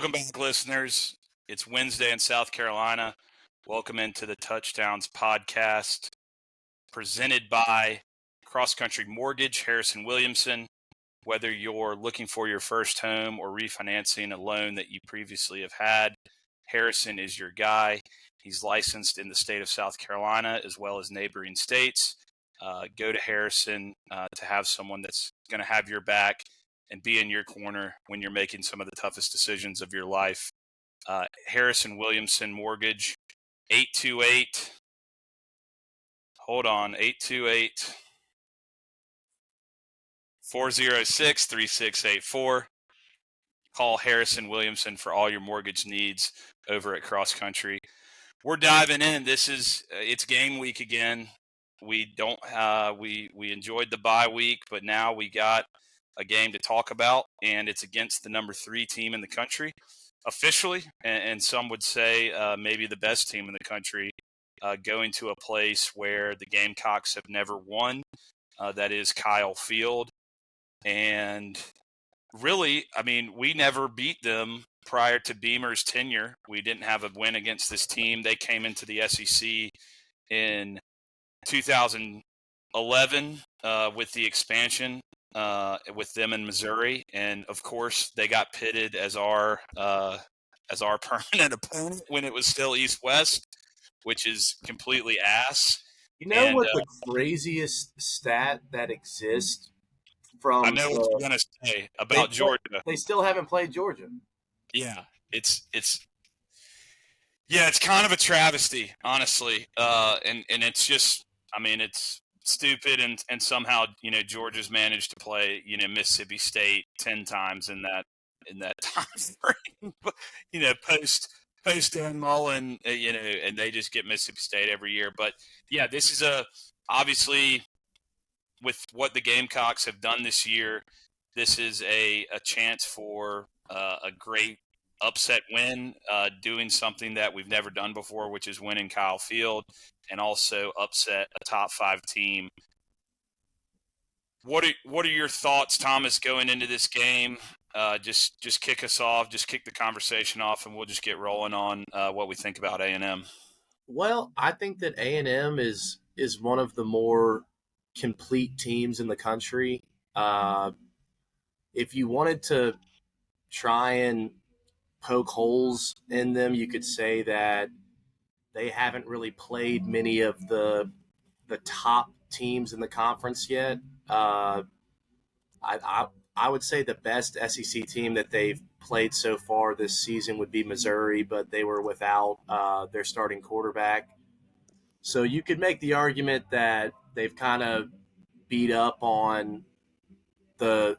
Welcome back, listeners. It's Wednesday in South Carolina. Welcome into the Touchdowns podcast, presented by Cross Country Mortgage, Harrison Williamson. Whether you're looking for your first home or refinancing a loan that you previously have had, Harrison is your guy. He's licensed in the state of South Carolina as well as neighboring states. Go to Harrison to have someone that's going to have your back and be in your corner when you're making some of the toughest decisions of your life. Harrison Williamson Mortgage, 828. Hold on, 828-406-3684. Call Harrison Williamson for all your mortgage needs over at Cross Country. We're diving in. It's game week again. We enjoyed the bye week, but now we got a game to talk about, and it's against the number 3 team in the country officially, and some would say maybe the best team in the country, going to a place where the Gamecocks have never won. That is Kyle Field. And really, I mean, we never beat them prior to Beamer's tenure. We didn't have a win against this team. They came into the SEC in 2011 with the expansion with them in Missouri, and of course they got pitted as our permanent opponent when it was still East-West, which is completely ass. You know what the craziest stat that exists from? I know what you're gonna say about Georgia. They still haven't played Georgia. Yeah, it's kind of a travesty, honestly, and it's just, I mean, it's stupid, and somehow, Georgia's managed to play, Mississippi State 10 times in that time frame, post Dan Mullen, and they just get Mississippi State every year. But yeah, this is obviously, with what the Gamecocks have done this year, this is a chance for a great upset win, doing something that we've never done before, which is winning Kyle Field, and also upset a top 5 team. What are your thoughts, Thomas, going into this game? Just kick us off, just kick the conversation off, and we'll just get rolling on what we think about A&M. Well, I think that A&M is one of the more complete teams in the country. If you wanted to try and poke holes in them, you could say that they haven't really played many of the top teams in the conference yet. I would say the best SEC team that they've played so far this season would be Missouri, but they were without their starting quarterback. So you could make the argument that they've kind of beat up on the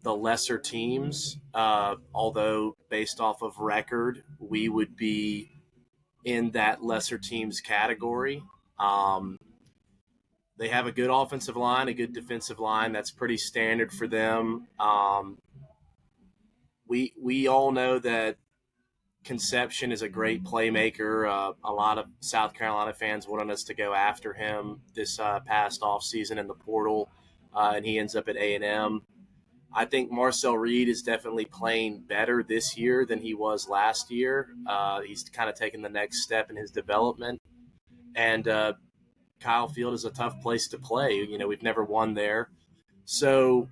lesser teams, although based off of record, we would be in that lesser teams category. They have a good offensive line, a good defensive line. That's pretty standard for them. We all know that Conception is a great playmaker. A lot of South Carolina fans wanted us to go after him this past offseason in the portal, and he ends up at A&M. I think Marcel Reed is definitely playing better this year than he was last year. He's kind of taken the next step in his development. And Kyle Field is a tough place to play. We've never won there. So,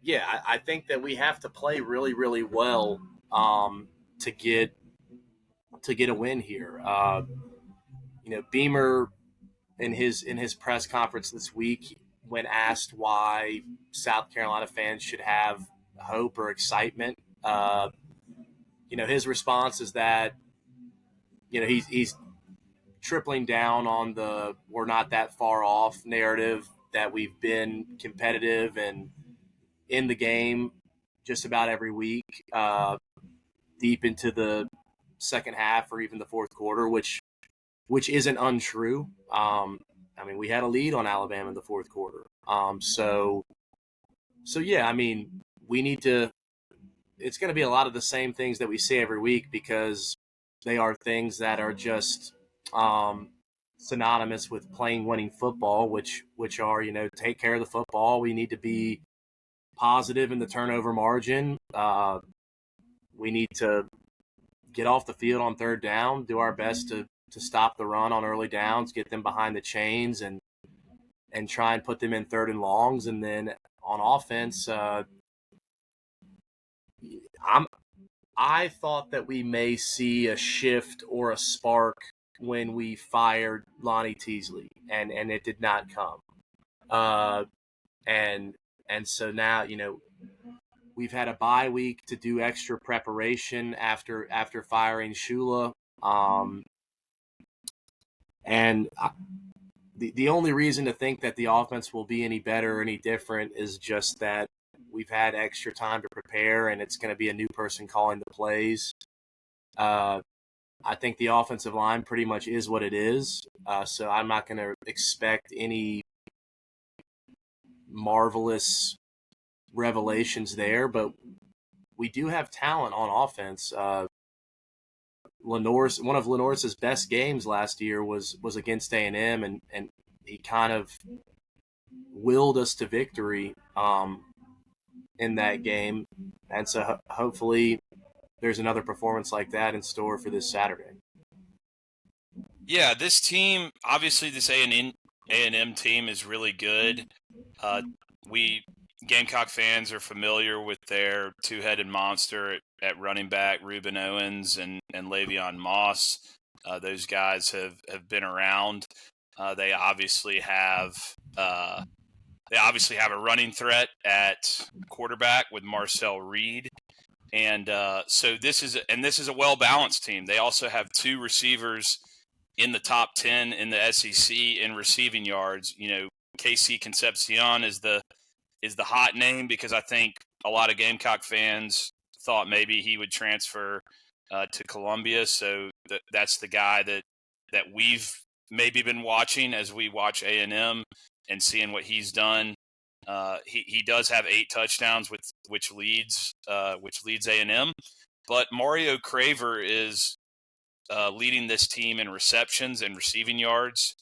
yeah, I think that we have to play really, really well to get a win here. Beamer in his press conference this week, when asked why South Carolina fans should have hope or excitement, his response is that, he's tripling down on the we're not that far off narrative, that we've been competitive and in the game just about every week, deep into the second half or even the fourth quarter, which isn't untrue. We had a lead on Alabama in the fourth quarter. So yeah, we need to – it's going to be a lot of the same things that we say every week, because they are things that are just synonymous with playing winning football, which are, take care of the football. We need to be positive in the turnover margin. We need to get off the field on third down, do our best to stop the run on early downs, get them behind the chains, and try and put them in third and longs. And then on offense, I thought that we may see a shift or a spark when we fired Lonnie Teasley, and it did not come. And so now, we've had a bye week to do extra preparation after firing Shula. And the only reason to think that the offense will be any better or any different is just that we've had extra time to prepare, and it's going to be a new person calling the plays. I think the offensive line pretty much is what it is, so I'm not going to expect any marvelous revelations there, but we do have talent on offense. One of Lenore's best games last year was against A&M, and he kind of willed us to victory in that game. And so hopefully there's another performance like that in store for this Saturday. Yeah, this team, obviously this A&M team is really good. We Gamecock fans are familiar with their two-headed monster at running back, Reuben Owens and Le'Veon Moss. Those guys have been around. They obviously have a running threat at quarterback with Marcel Reed. And so this is a well-balanced team. They also have two receivers in the top 10 in the SEC in receiving yards. KC Concepcion is the hot name because I think a lot of Gamecock fans thought maybe he would transfer to Columbia. So that's the guy that we've maybe been watching as we watch A&M and seeing what he's done. He does have 8 touchdowns, which leads A&M. But Mario Craver is leading this team in receptions and receiving yards,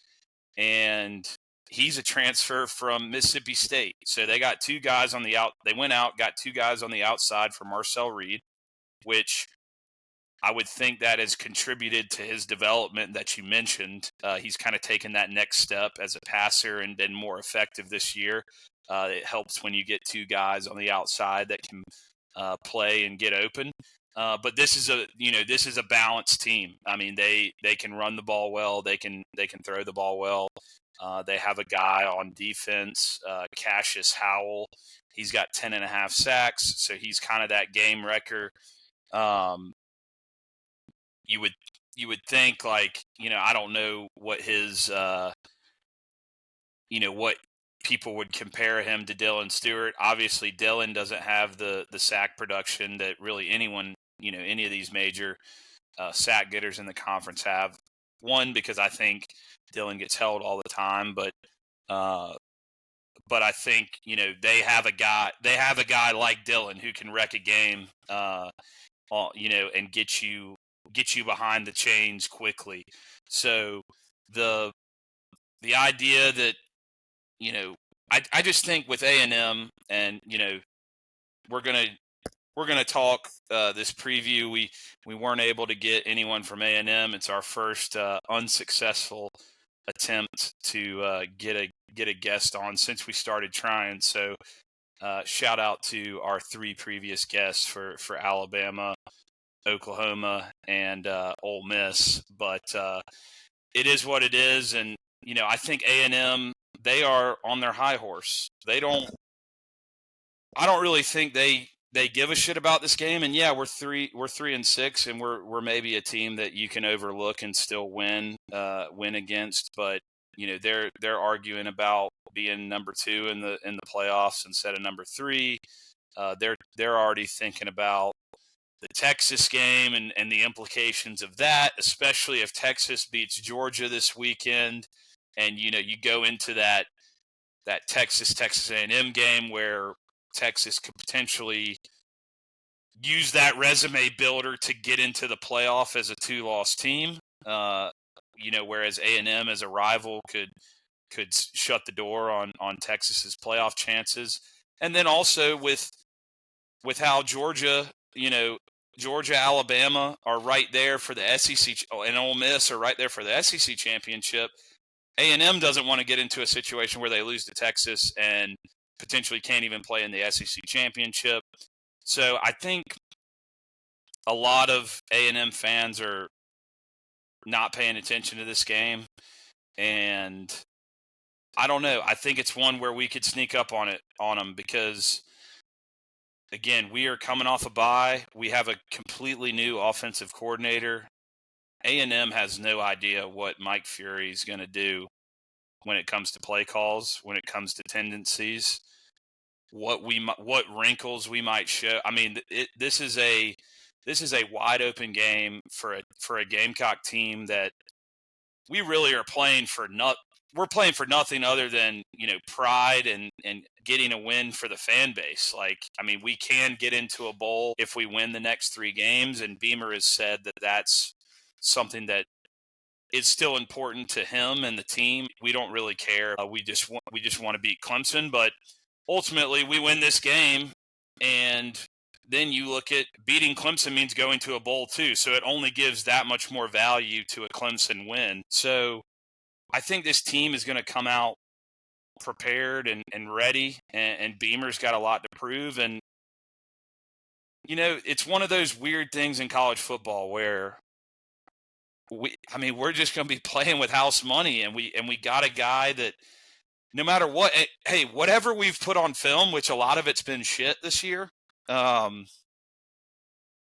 and he's a transfer from Mississippi State. So they got 2 guys on the out. They went out, got 2 guys on the outside for Marcel Reed, which I would think that has contributed to his development that you mentioned. He's kind of taken that next step as a passer and been more effective this year. It helps when you get 2 guys on the outside that can play and get open. But this is a balanced team. I mean, they can run the ball well. They can throw the ball well. They have a guy on defense, Cassius Howell. He's got 10.5 sacks, so he's kind of that game wrecker. You would think, like, I don't know what his what people would compare him to Dylan Stewart. Obviously, Dylan doesn't have the sack production that really anyone, any of these major sack getters in the conference have. One, because I think Dylan gets held all the time, but I think they have a guy like Dylan who can wreck a game, and get you behind the chains quickly. So the idea that I just think with A&M, and we're gonna talk this preview. We weren't able to get anyone from A&M. It's our first unsuccessful attempt to get a guest on since we started trying. So shout out to our 3 previous guests for Alabama, Oklahoma, and Ole Miss. But it is what it is, and I think A&M, they are on their high horse. I don't really think they give a shit about this game. And yeah, we're 3-6, and we're maybe a team that you can overlook and still win against. But they're arguing about being number 2 in the playoffs instead of number 3. They're already thinking about the Texas game and the implications of that, especially if Texas beats Georgia this weekend, and you go into that Texas A&M game where Texas could potentially use that resume builder to get into the playoff as a 2-loss team. Whereas A&M as a rival could shut the door on Texas's playoff chances. And then also with how Georgia, Georgia, Alabama are right there for the SEC, and Ole Miss are right there for the SEC championship. A&M doesn't want to get into a situation where they lose to Texas and potentially can't even play in the SEC championship. So I think a lot of A&M fans are not paying attention to this game, and I don't know. I think it's one where we could sneak up on them because, again, we are coming off a bye. We have a completely new offensive coordinator. A&M has no idea what Mike Fury is going to do when it comes to play calls, when it comes to tendencies, what wrinkles we might show. I mean, this is a wide open game for a Gamecock team that we really are playing for we're playing for nothing other than, pride and getting a win for the fan base. Like, I mean, we can get into a bowl if we win the next 3 games, and Beamer has said that that's something that is still important to him and the team. We don't really care. We just want to beat Clemson, but ultimately we win this game, and then you look at beating Clemson means going to a bowl too. So it only gives that much more value to a Clemson win. So I think this team is going to come out prepared and ready, and Beamer's got a lot to prove. And, it's one of those weird things in college football where we're just going to be playing with house money, and we got a guy that no matter what, hey, whatever we've put on film, which a lot of it's been shit this year,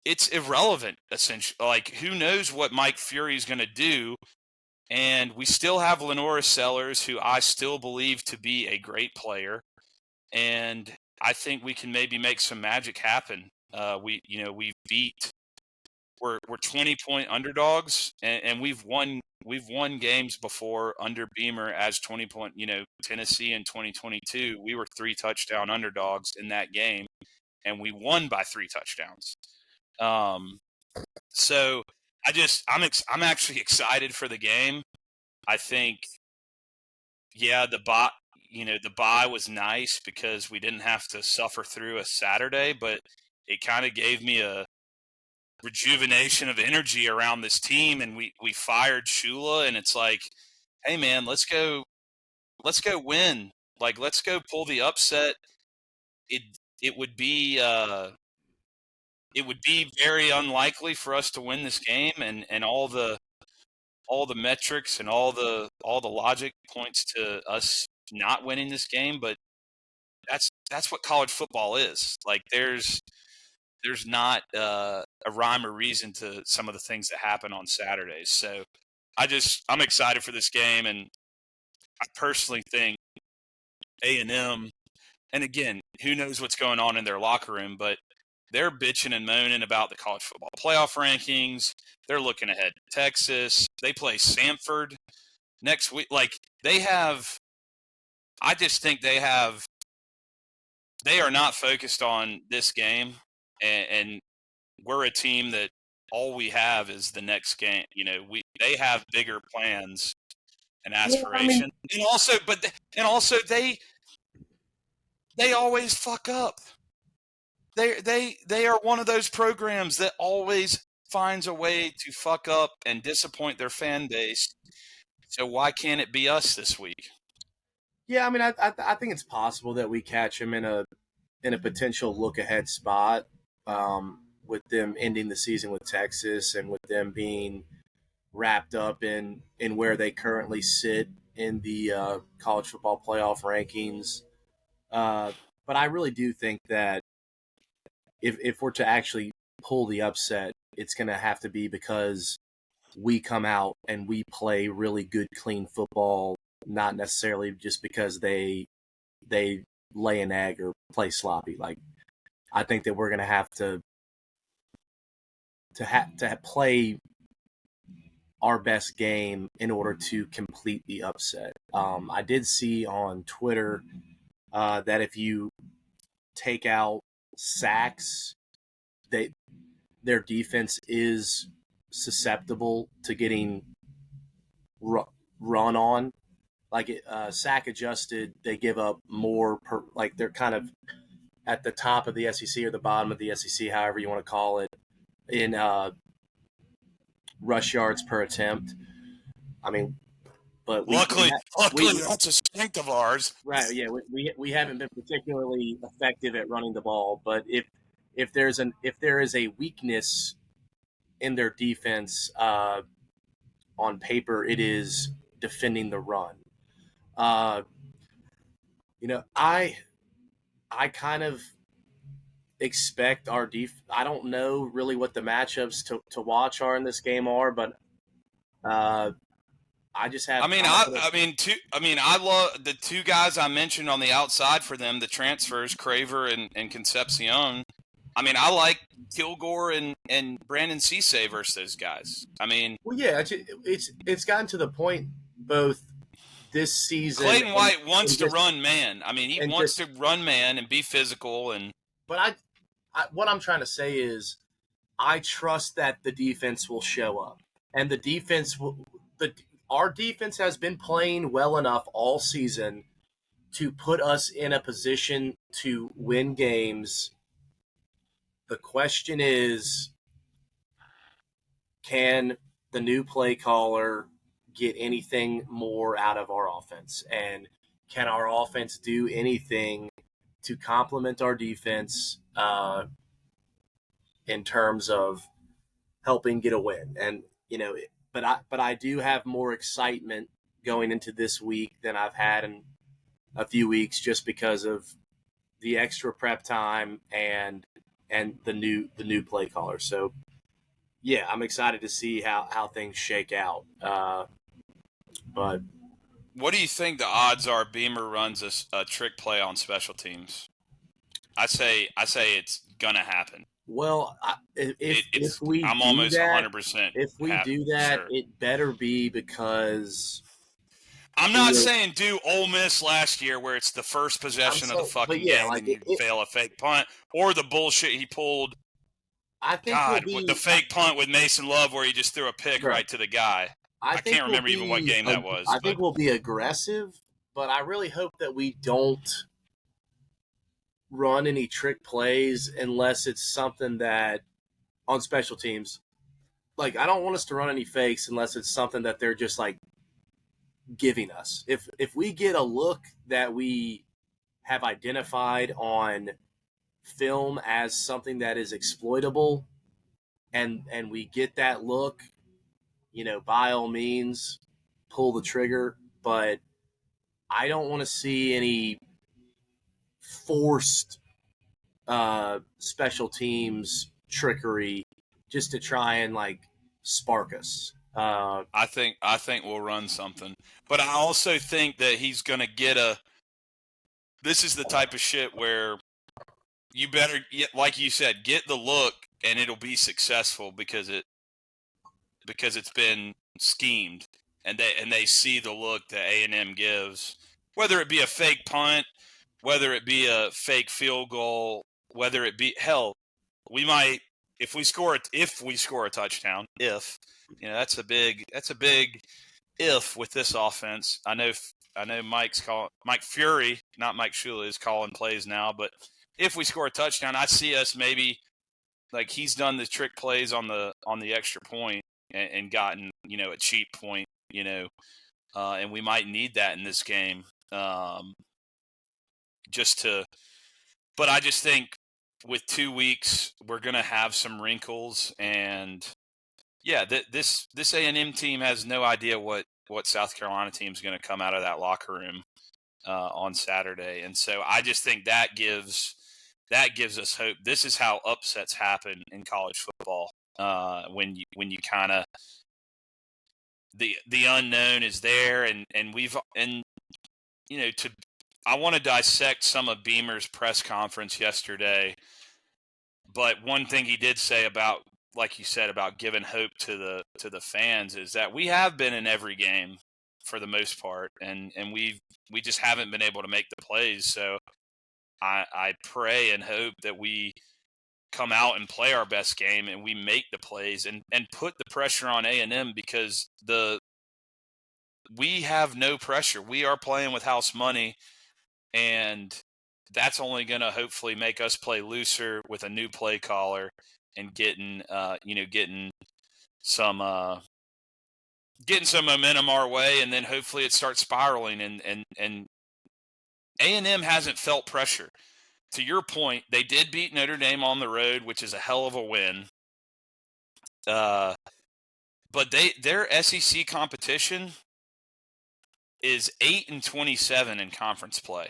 it's irrelevant, essentially. Like, who knows what Mike Fury is going to do? And we still have Lenora Sellers, who I still believe to be a great player. And I think we can maybe make some magic happen. We're 20-point underdogs, and we've won games before under Beamer as 20-point. Tennessee in 2022, we were 3 touchdown underdogs in that game, and we won by 3 touchdowns. So I'm actually excited for the game. I think, the bye was nice because we didn't have to suffer through a Saturday, but it kind of gave me a rejuvenation of energy around this team, and we fired Shula, and it's like, hey man, let's go win. Like, let's go pull the upset. It would be very unlikely for us to win this game, and all the metrics and all the logic points to us not winning this game, but that's what college football is. Like, there's not a rhyme or reason to some of the things that happen on Saturdays. So I'm excited for this game, and I personally think A&M, and again, who knows what's going on in their locker room, but they're bitching and moaning about the college football playoff rankings. They're looking ahead to Texas. They play Samford next week. Like, I just think they are not focused on this game, and we're a team that all we have is the next game. They have bigger plans and aspirations, and also they always fuck up. They are one of those programs that always finds a way to fuck up and disappoint their fan base. So why can't it be us this week? Yeah, I mean, I think it's possible that we catch them in a potential look ahead spot, with them ending the season with Texas and with them being wrapped up in where they currently sit in the college football playoff rankings. But I really do think that if we're to actually pull the upset, it's going to have to be because we come out and we play really good, clean football, not necessarily just because they lay an egg or play sloppy. Like, I think that we're going to have to play our best game in order to complete the upset. I did see on Twitter that if you take out sacks, their defense is susceptible to getting run on. Like, sack adjusted, they give up more like they're kind of at the top of the SEC or the bottom of the SEC, however you want to call it. in rush yards per attempt. I mean, but luckily, we that's a strength of ours. right, yeah, we haven't been particularly effective at running the ball. But if there is a weakness in their defense, on paper, it is defending the run. Uh, I kind of expect our I don't know really what the matchups to watch are in this game are, but I just have. I love the two guys I mentioned on the outside for them, the transfers, Craver and Concepcion. I mean, I like Kilgore and Brandon Cisse versus those guys. I mean, well, yeah, it's gotten to the point both this season. Clayton White wants to run man. I mean, he wants to run man and be physical. But what I'm trying to say is, I trust that the defense will show up, and the defense will. Our defense has been playing well enough all season to put us in a position to win games. The question is, can the new play caller get anything more out of our offense? And can our offense do anything to complement our defense in terms of helping get a win? And, but I do have more excitement going into this week than I've had in a few weeks, just because of the extra prep time and the new play caller. So yeah, I'm excited to see how things shake out. But what do you think the odds are Beamer runs a trick play on special teams? I say it's gonna happen. Well, if we I'm do almost that, 100%. If we do that, sure. It better be because I'm not saying do Ole Miss last year where it's the first possession of the fucking game and you fail a fake punt, or the bullshit he pulled. I think the fake punt with Mason Love where he just threw a pick right to the guy. I can't remember even what game that was. I think we'll be aggressive, but I really hope that we don't run any trick plays unless it's something that on special teams. Like, I don't want us to run any fakes unless it's something that they're just like giving us. If we get a look that we have identified on film as something that is exploitable, and we get that look, by all means, pull the trigger. But I don't want to see any forced special teams trickery just to try and like spark us. I think we'll run something, but I also think that he's going to get this is the type of shit where you better, like you said, get the look and it'll be successful because it's been schemed and they see the look that A&M gives, whether it be a fake punt, whether it be a fake field goal, whether it be we might if we score a touchdown, that's a big if with this offense. I know Mike Fury, not Mike Shula, is calling plays now, but if we score a touchdown, I see us maybe like he's done the trick plays on the extra point and gotten, a cheap point, and we might need that in this game. But I just think with 2 weeks, we're going to have some wrinkles. And, yeah, this A&M team has no idea what South Carolina team is going to come out of that locker room on Saturday. And so I just think that gives us hope. This is how upsets happen in college football, when you kind of the unknown is there, and I want to dissect some of Beamer's press conference yesterday, but one thing he did say about, like you said, about giving hope to the fans is that we have been in every game for the most part, and we just haven't been able to make the plays. So I pray and hope that we come out and play our best game and we make the plays and put the pressure on A&M, because we have no pressure. We are playing with house money, and that's only going to hopefully make us play looser with a new play caller and getting some momentum our way, and then hopefully it starts spiraling. And A&M hasn't felt pressure. To your point, they did beat Notre Dame on the road, which is a hell of a win. But their SEC competition is 8-27 in conference play.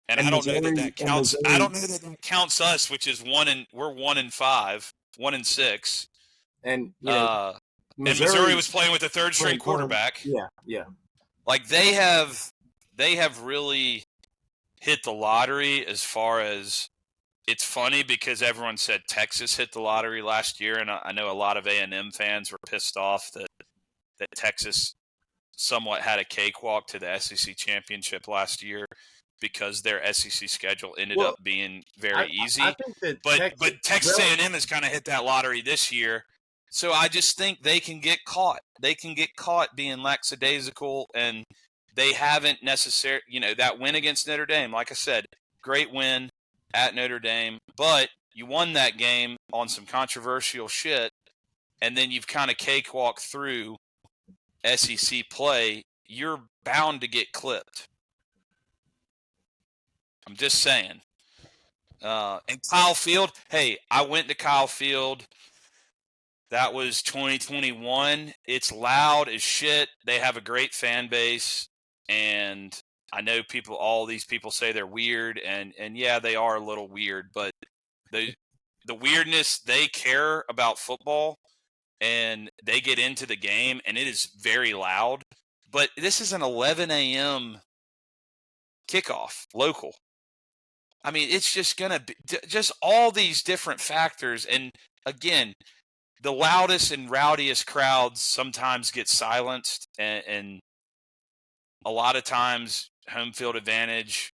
And I don't know that counts. I don't know that counts us, which is we're 1-5, 1-6. And Missouri was playing with a third string quarterback. Yeah. Like they have really hit the lottery as far as, it's funny because everyone said Texas hit the lottery last year, and I know a lot of A&M fans were pissed off that Texas somewhat had a cakewalk to the SEC championship last year because their SEC schedule ended up being very easy. I think that but Texas A&M has kind of hit that lottery this year. So I just think they can get caught. They can get caught being lackadaisical, and they haven't necessarily, that win against Notre Dame, like I said, great win at Notre Dame, but you won that game on some controversial shit, and then you've kind of cakewalked through SEC play. You're bound to get clipped. I'm just saying. And Kyle Field, hey, I went to Kyle Field. That was 2021. It's loud as shit. They have a great fan base, and I know all these people say they're weird, and yeah, they are a little weird, but the weirdness, they care about football, and they get into the game, and it is very loud. But this is an 11 a.m. kickoff, local. I mean, it's just going to be just all these different factors. And again, the loudest and rowdiest crowds sometimes get silenced, and a lot of times home field advantage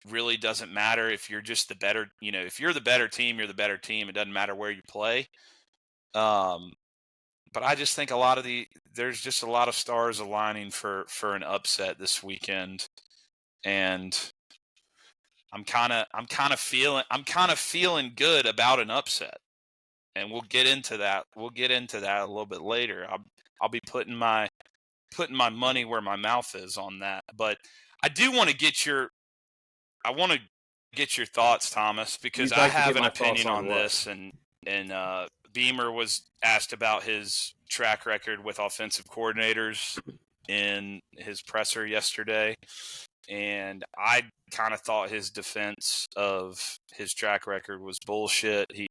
really doesn't matter if you're just the better, if you're the better team, you're the better team. It doesn't matter where you play. But I just think there's just a lot of stars aligning for an upset this weekend. And I'm kind of feeling good about an upset. And we'll get into that. We'll get into that a little bit later. I'll be putting my money where my mouth is on that. But I do want to get your thoughts, Thomas, because I have an opinion on this. And Beamer was asked about his track record with offensive coordinators in his presser yesterday, and I kind of thought his defense of his track record was bullshit. He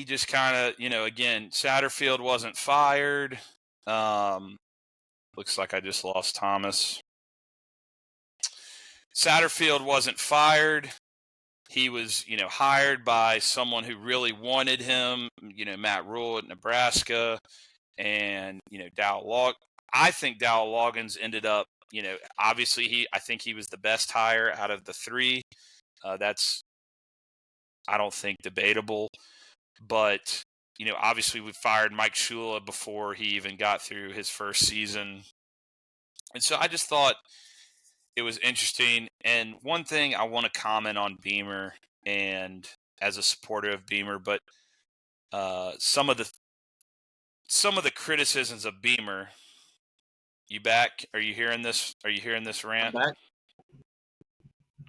just kind of, again, Satterfield wasn't fired. Looks like I just lost Thomas. Satterfield wasn't fired. He was, hired by someone who really wanted him, Matt Rule at Nebraska, and, I think Dow Loggins ended up, obviously I think he was the best hire out of the three. That's, I don't think, debatable. But, obviously we fired Mike Shula before he even got through his first season. And so I just thought it was interesting. And one thing I want to comment on Beamer, and as a supporter of Beamer, but some of the criticisms of Beamer. You back? Are you hearing this? Are you hearing this rant? I'm back.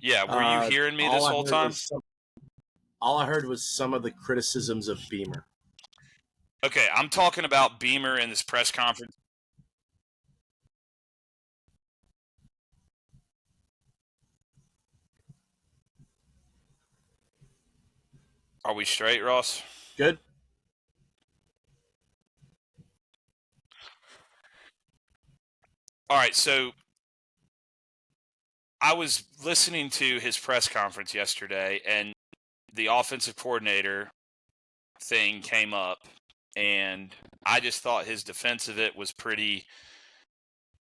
Yeah, were you hearing me this whole time? All I heard was some of the criticisms of Beamer. Okay, I'm talking about Beamer in this press conference. Are we straight, Ross? Good. All right, so I was listening to his press conference yesterday, and the offensive coordinator thing came up, and I just thought his defense of it was pretty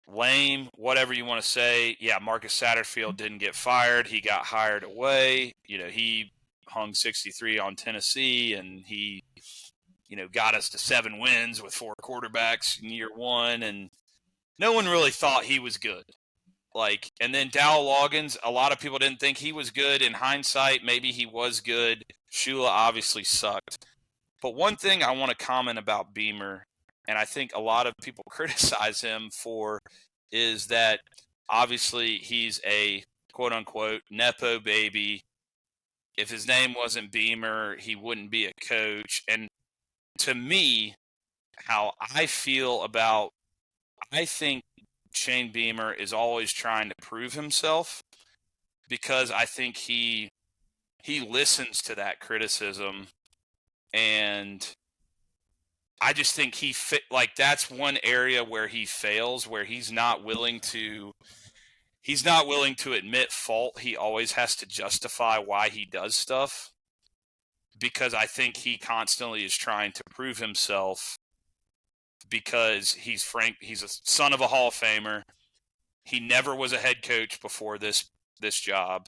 lame, whatever you want to say. Yeah, Marcus Satterfield didn't get fired. He got hired away. He hung 63 on Tennessee, and he, got us to 7 wins with 4 quarterbacks in year one, and no one really thought he was good. Like, and then Dowell Loggins, a lot of people didn't think he was good. In hindsight, maybe he was good. Shula obviously sucked. But one thing I want to comment about Beamer, and I think a lot of people criticize him for, is that obviously he's a quote-unquote Nepo baby. If his name wasn't Beamer, he wouldn't be a coach. And to me, how I feel about, I think Shane Beamer is always trying to prove himself, because I think he listens to that criticism, and I just think like that's one area where he fails, where he's not willing to admit fault. He always has to justify why he does stuff, because I think he constantly is trying to prove himself, because he's a son of a Hall of Famer. He never was a head coach before this job.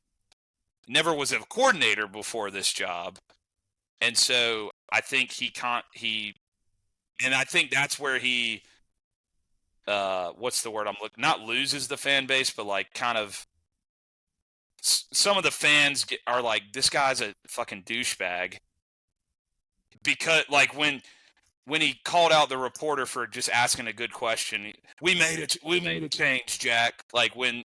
Never was a coordinator before this job. And so I think and I think that's where he what's the word I'm looking, not loses the fan base, but like kind of some of the fans are like, this guy's a fucking douchebag, because like when he called out the reporter for just asking a good question, we made a change, Jack. Like when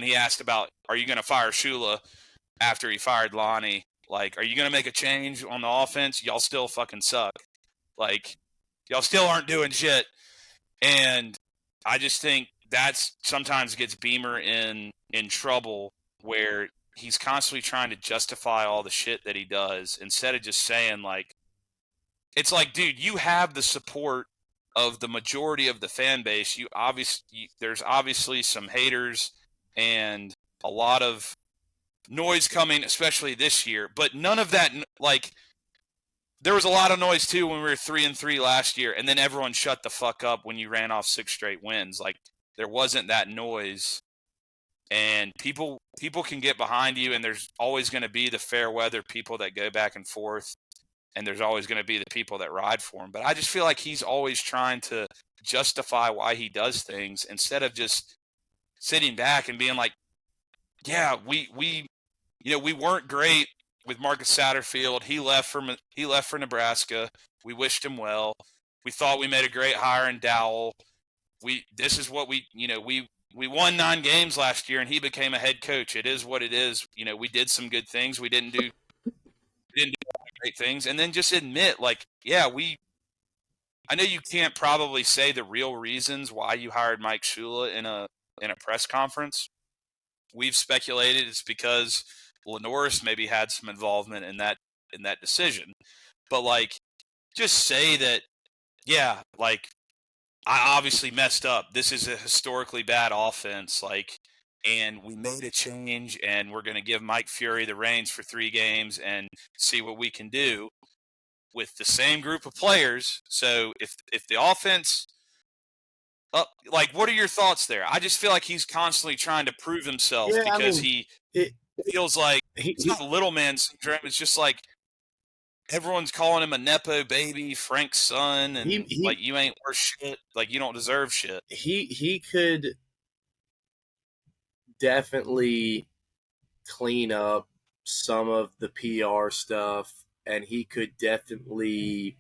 he asked about, are you going to fire Shula after he fired Lonnie? Like, are you going to make a change on the offense? Y'all still fucking suck. Like, y'all still aren't doing shit. And I just think that's sometimes gets Beamer in trouble, where he's constantly trying to justify all the shit that he does, instead of just saying, like, it's like, dude, you have the support of the majority of the fan base. There's obviously some haters and a lot of noise coming, especially this year. But none of that, like, there was a lot of noise too when we were 3-3 last year, and then everyone shut the fuck up when you ran off 6 straight wins. Like, there wasn't that noise, and people can get behind you, and there's always going to be the fair weather people that go back and forth. And there's always going to be the people that ride for him. But I just feel like he's always trying to justify why he does things, instead of just sitting back and being like, yeah, we weren't great with Marcus Satterfield. He left for Nebraska. We wished him well. We thought we made a great hire in Dowell. This is what we won 9 games last year, and he became a head coach. It is what it is. We did some good things. We didn't do great things, and then just admit, like, yeah, I know you can't probably say the real reasons why you hired Mike Shula in a press conference. We've speculated it's because Lenoris maybe had some involvement in that decision, but like, just say that, yeah, like, I obviously messed up. This is a historically bad offense, like, and we made a change, and we're going to give Mike Fury the reins for 3 games and see what we can do with the same group of players. So if the offense, like, what are your thoughts there? I just feel like he's constantly trying to prove himself, because he feels like it's not little man syndrome. It's just like everyone's calling him a Nepo baby, Frank's son, and like, you ain't worth shit. Like, you don't deserve shit. He could definitely clean up some of the PR stuff, and he could definitely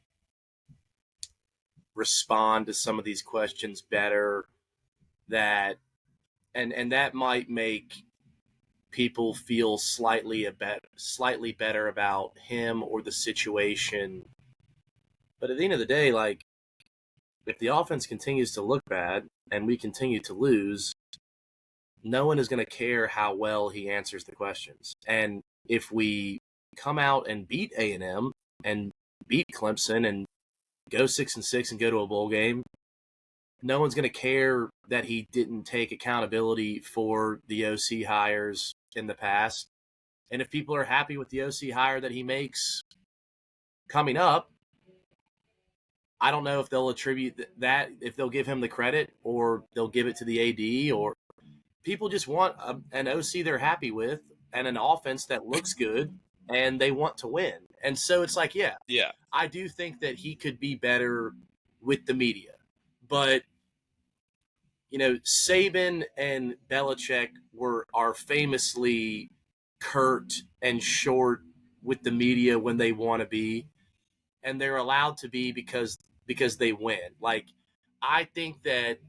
respond to some of these questions better, and that might make people feel slightly better about him or the situation. But at the end of the day, like, if the offense continues to look bad and we continue to lose, no one is going to care how well he answers the questions. And if we come out and beat A&M and beat Clemson and go 6-6 and go to a bowl game, no one's going to care that he didn't take accountability for the OC hires in the past. And if people are happy with the OC hire that he makes coming up, I don't know if they'll attribute that, if they'll give him the credit or they'll give it to the AD, or people just want an OC they're happy with and an offense that looks good, and they want to win. And so it's like, yeah, I do think that he could be better with the media. But Saban and Belichick are famously curt and short with the media when they want to be, and they're allowed to be because they win. Like, I think that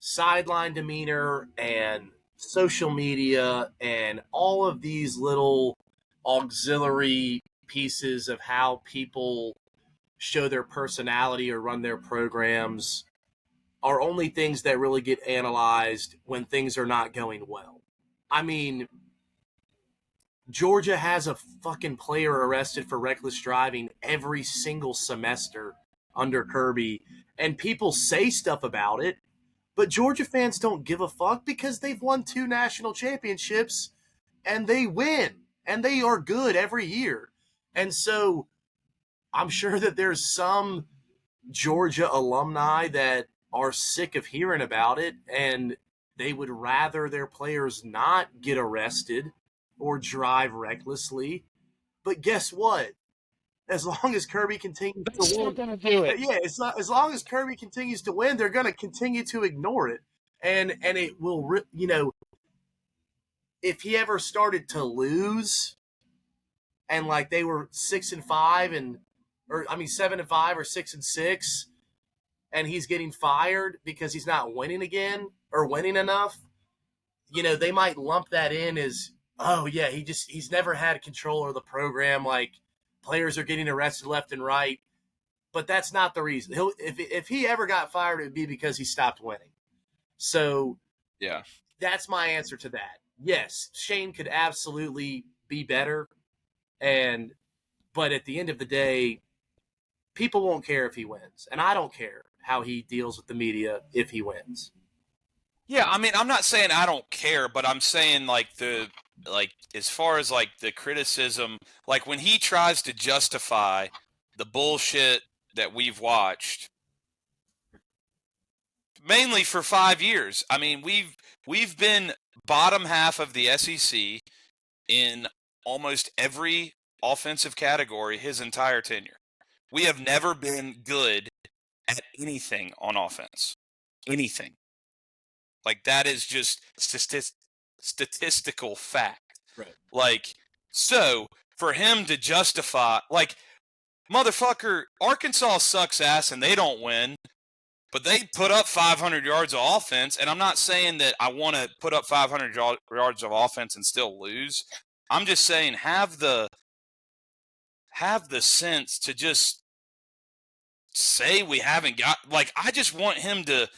sideline demeanor and social media and all of these little auxiliary pieces of how people show their personality or run their programs are only things that really get analyzed when things are not going well. I mean, Georgia has a fucking player arrested for reckless driving every single semester under Kirby, and people say stuff about it, but Georgia fans don't give a fuck because they've won 2 national championships and they win and they are good every year. And so I'm sure that there's some Georgia alumni that are sick of hearing about it and they would rather their players not get arrested or drive recklessly. But guess what? As long as Kirby continues They're to still win, going to do it. yeah, it's not, as long as Kirby continues to win, they're going to continue to ignore it, and it will, if he ever started to lose, and like they were 6-5 or 7-5 or 6-6, and he's getting fired because he's not winning again or winning enough, they might lump that in as, oh yeah, he's never had control of the program. Like, players are getting arrested left and right, but that's not the reason. If he ever got fired, it would be because he stopped winning. So Yeah, that's my answer to that. Yes, Shane could absolutely be better, but at the end of the day, people won't care if he wins, and I don't care how he deals with the media if he wins. yeah. I mean, I'm not saying I don't care, but I'm saying like as far as like the criticism, like when he tries to justify the bullshit that we've watched, mainly for 5 years. I mean, we've been bottom half of the SEC in almost every offensive category his entire tenure. We have never been good at anything on offense. Anything. Like, that is just statistical fact. Right. Like, so for him to justify, like, motherfucker, Arkansas sucks ass and they don't win, but they put up 500 yards of offense, and I'm not saying that I want to put up 500 yards of offense and still lose. I'm just saying have the sense to just say we haven't got, like, I just want him to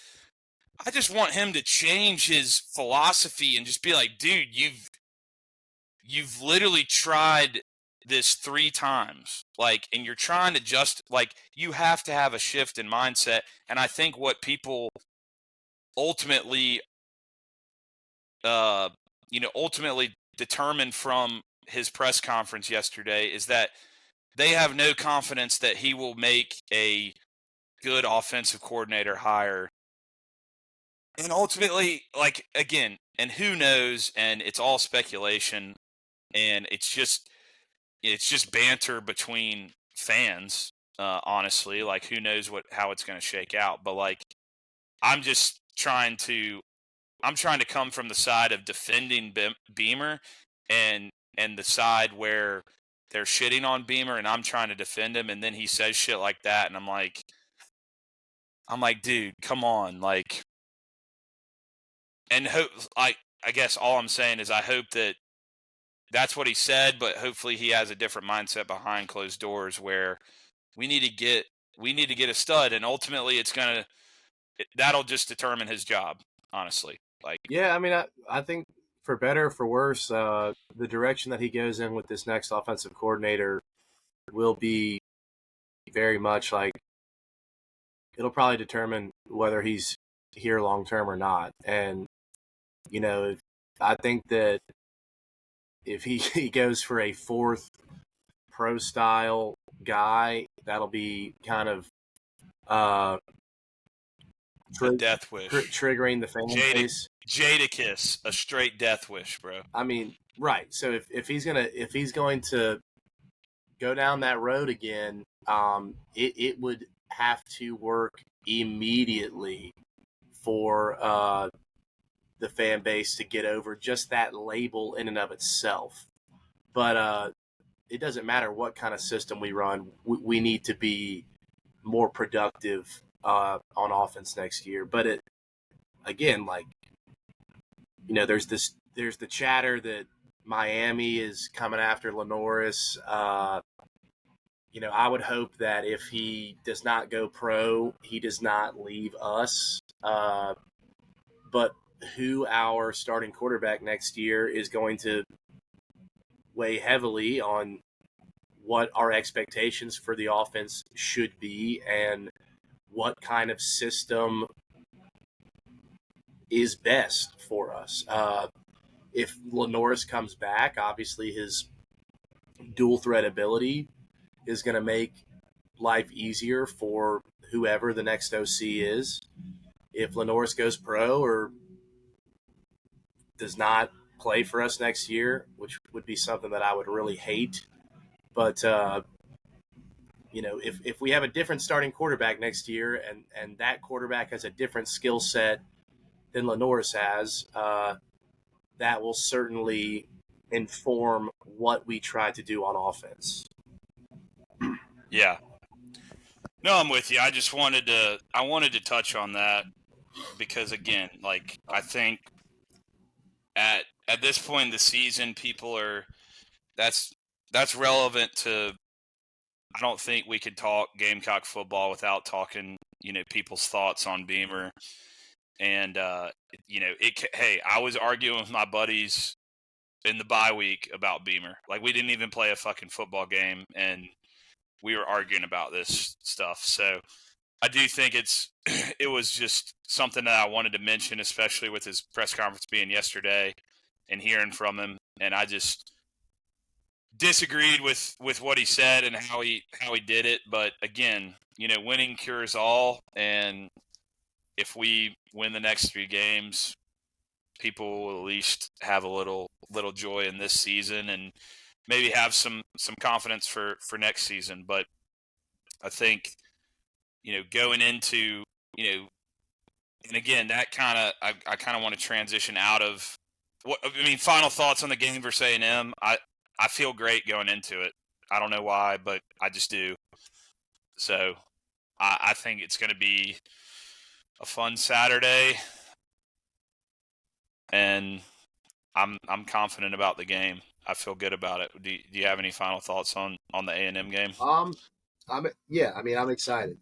change his philosophy and just be like, dude, you've literally tried this 3 times, like, and you're trying to you have to have a shift in mindset. And I think what people ultimately determined from his press conference yesterday is that they have no confidence that he will make a good offensive coordinator hire. And ultimately, like, again, and who knows, and it's all speculation, and it's just banter between fans, honestly. Like, who knows how it's going to shake out. But, like, I'm trying to come from the side of defending Beamer and the side where they're shitting on Beamer, and I'm trying to defend him, and then he says shit like that, and I'm like, dude, come on, like. And I guess all I'm saying is I hope that that's what he said, but hopefully he has a different mindset behind closed doors where we need to get a stud, and ultimately that'll just determine his job, honestly. Like, yeah, I mean, I think for better or for worse, the direction that he goes in with this next offensive coordinator will be very much like, it'll probably determine whether he's here long term or not. And I think that if he goes for a 4th pro style guy, that'll be kind of a death wish, triggering the fan base. Jadakiss, a straight death wish, bro. I mean, right. So if he's going to go down that road again, it would have to work immediately for the fan base to get over just that label in and of itself. But it doesn't matter what kind of system we run. We need to be more productive on offense next year. But it, again, like, there's the chatter that Miami is coming after Lenoris. I would hope that if he does not go pro, he does not leave us. But who our starting quarterback next year is going to weigh heavily on what our expectations for the offense should be and what kind of system is best for us. If Lenoris comes back, obviously his dual threat ability is going to make life easier for whoever the next OC is. If Lenoris goes pro or does not play for us next year, which would be something that I would really hate. But, if we have a different starting quarterback next year and that quarterback has a different skill set than Lenoris has, that will certainly inform what we try to do on offense. Yeah. No, I'm with you. I just wanted to touch on that because, again, like, I think at this point in the season, people are that's relevant to. I don't think we could talk Gamecock football without talking, people's thoughts on Beamer. And hey, I was arguing with my buddies in the bye week about Beamer. Like, we didn't even play a fucking football game, and we were arguing about this stuff. So I do think it was just something that I wanted to mention, especially with his press conference being yesterday and hearing from him. And I just disagreed with what he said and how he did it. But again, winning cures all. And if we win the next 3 games, people will at least have a little joy in this season and maybe have some confidence for next season. But I think, going into, and again, that I kind of want to transition out of final thoughts on the game versus A&M. I feel great going into it. I don't know why, but I just do. So I think it's going to be a fun Saturday, and I'm confident about the game. I feel good about it. Do you have any final thoughts on the A&M game? I'm excited.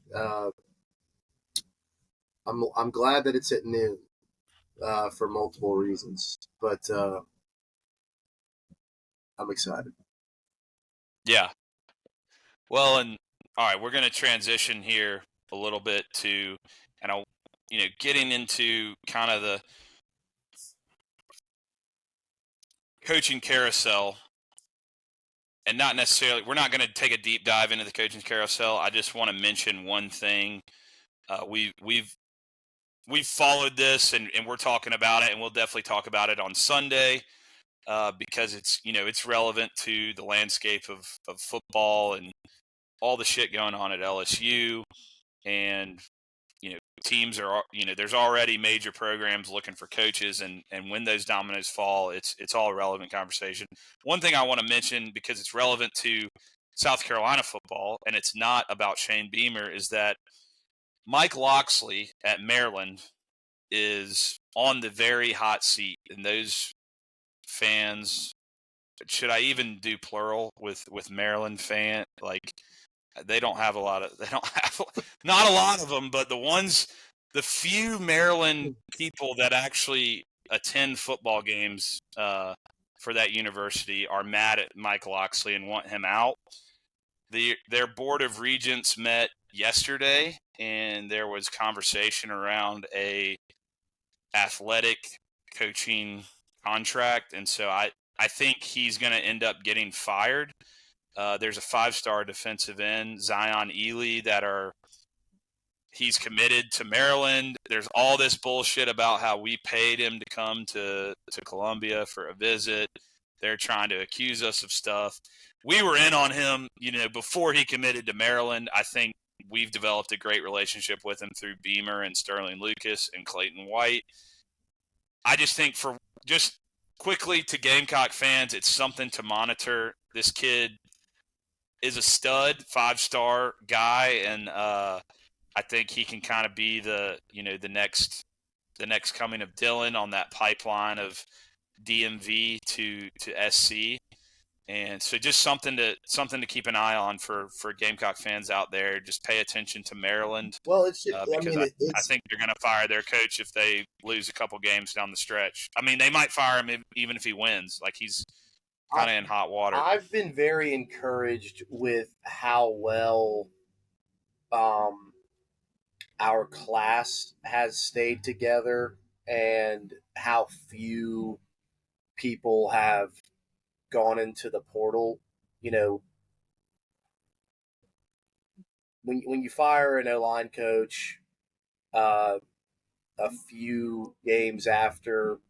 I'm glad that it's at noon for multiple reasons, but I'm excited. Yeah. Well, and all right, we're going to transition here a little bit to, and getting into kind of the coaching carousel, and not necessarily, we're not going to take a deep dive into the coaching carousel. I just want to mention one thing. We've followed this, and we're talking about it, and we'll definitely talk about it on Sunday because it's relevant to the landscape of football and all the shit going on at LSU. And teams are, there's already major programs looking for coaches, and when those dominoes fall, it's all a relevant conversation. One thing I want to mention, because it's relevant to South Carolina football, and it's not about Shane Beamer, is that Mike Locksley at Maryland is on the very hot seat, and those fans, should I even do plural with Maryland fan? Like, they don't have not a lot of them, but the few Maryland people that actually attend football games for that university are mad at Mike Locksley and want him out. Their board of regents met yesterday, and there was conversation around a athletic coaching contract, and so I think he's going to end up getting fired. There's a 5-star defensive end, Zion Ely, he's committed to Maryland. There's all this bullshit about how we paid him to come to Columbia for a visit. They're trying to accuse us of stuff. We were in on him, before he committed to Maryland. I think we've developed a great relationship with him through Beamer and Sterling Lucas and Clayton White. I just think for just quickly to Gamecock fans, it's something to monitor. This kid is a stud, 5-star guy, and I think he can kind of be the next coming of Dylan on that pipeline of DMV to SC. And so just something to keep an eye on for Gamecock fans out there. Just pay attention to Maryland. Well, it's just, because I think they're going to fire their coach if they lose a couple games down the stretch. I mean, they might fire him even if he wins. Like, he's kind of in hot water. I've been very encouraged with how well our class has stayed together and how few people have gone into the portal. When you fire an O-line coach a few games after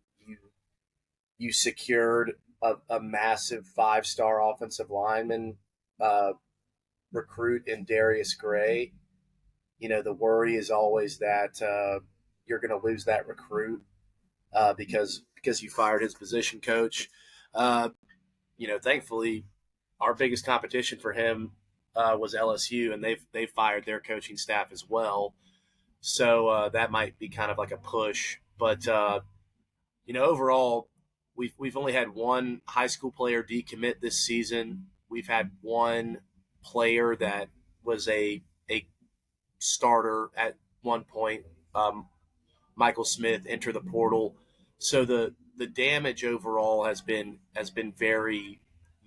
you secured a massive 5-star offensive lineman recruit in Darius Gray, the worry is always that you're going to lose that recruit because you fired his position coach. Thankfully, our biggest competition for him was LSU, and they've fired their coaching staff as well. So that might be kind of like a push. But overall, we've only had one high school player decommit this season. We've had one player that was a starter at one point, Michael Smith, enter the portal. So the damage overall has been very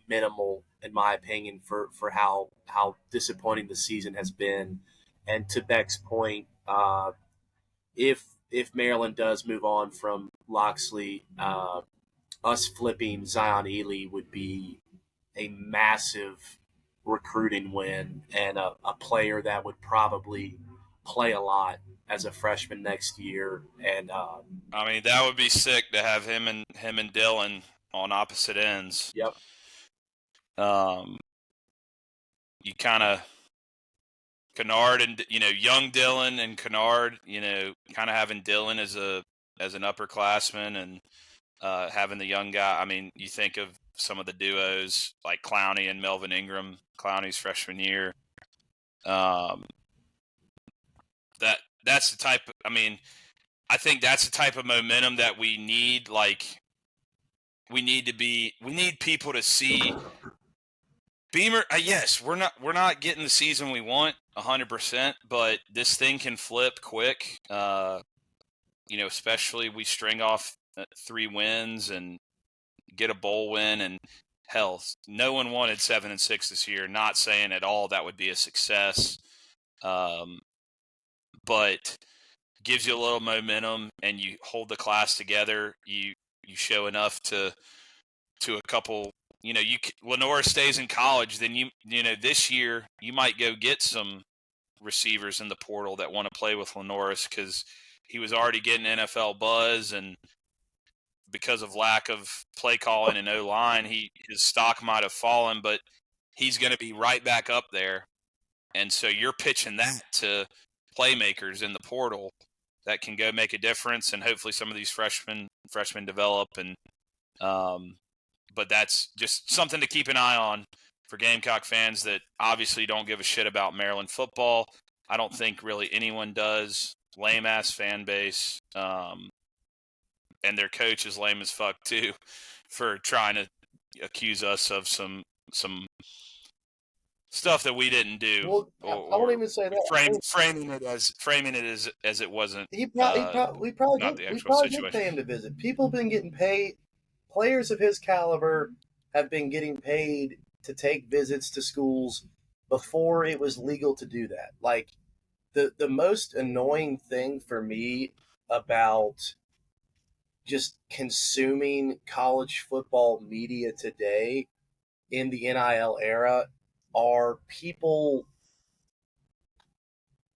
minimal, in my opinion, for how disappointing the season has been. And to Beck's point, if Maryland does move on from Locksley, us flipping Zion Ely would be a massive recruiting win and a player that would probably play a lot as a freshman next year. And I mean, that would be sick to have him and Dylan on opposite ends. Yep. You kind of Kennard and young Dylan and Kennard, kind of having Dylan as an upperclassman and having the young guy. I mean, you think of some of the duos like Clowney and Melvin Ingram. Clowney's freshman year. That's the type. I mean, I think that's the type of momentum that we need. Like, we need people to see Beamer. Yes, we're not getting the season we want 100%, but this thing can flip quick. Especially we string off 3 wins and get a bowl win, and hell, no one wanted 7-6 this year. Not saying at all that would be a success, but gives you a little momentum, and you hold the class together. You show enough to a couple. Lenora stays in college, then this year you might go get some receivers in the portal that want to play with Lenoris because he was already getting NFL buzz, and because of lack of play calling and O-line, his stock might have fallen, but he's going to be right back up there. And so you're pitching that to playmakers in the portal that can go make a difference, and hopefully some of these freshmen develop. And but that's just something to keep an eye on for Gamecock fans that obviously don't give a shit about Maryland football. I don't think really anyone does. Lame-ass fan base. And their coach is lame as fuck too, for trying to accuse us of some stuff that we didn't do. Well, I won't even say that. Framing it as it wasn't. We probably did pay him to visit. People have been getting paid. Players of his caliber have been getting paid to take visits to schools before it was legal to do that. Like, the most annoying thing for me about just consuming college football media today in the NIL era are people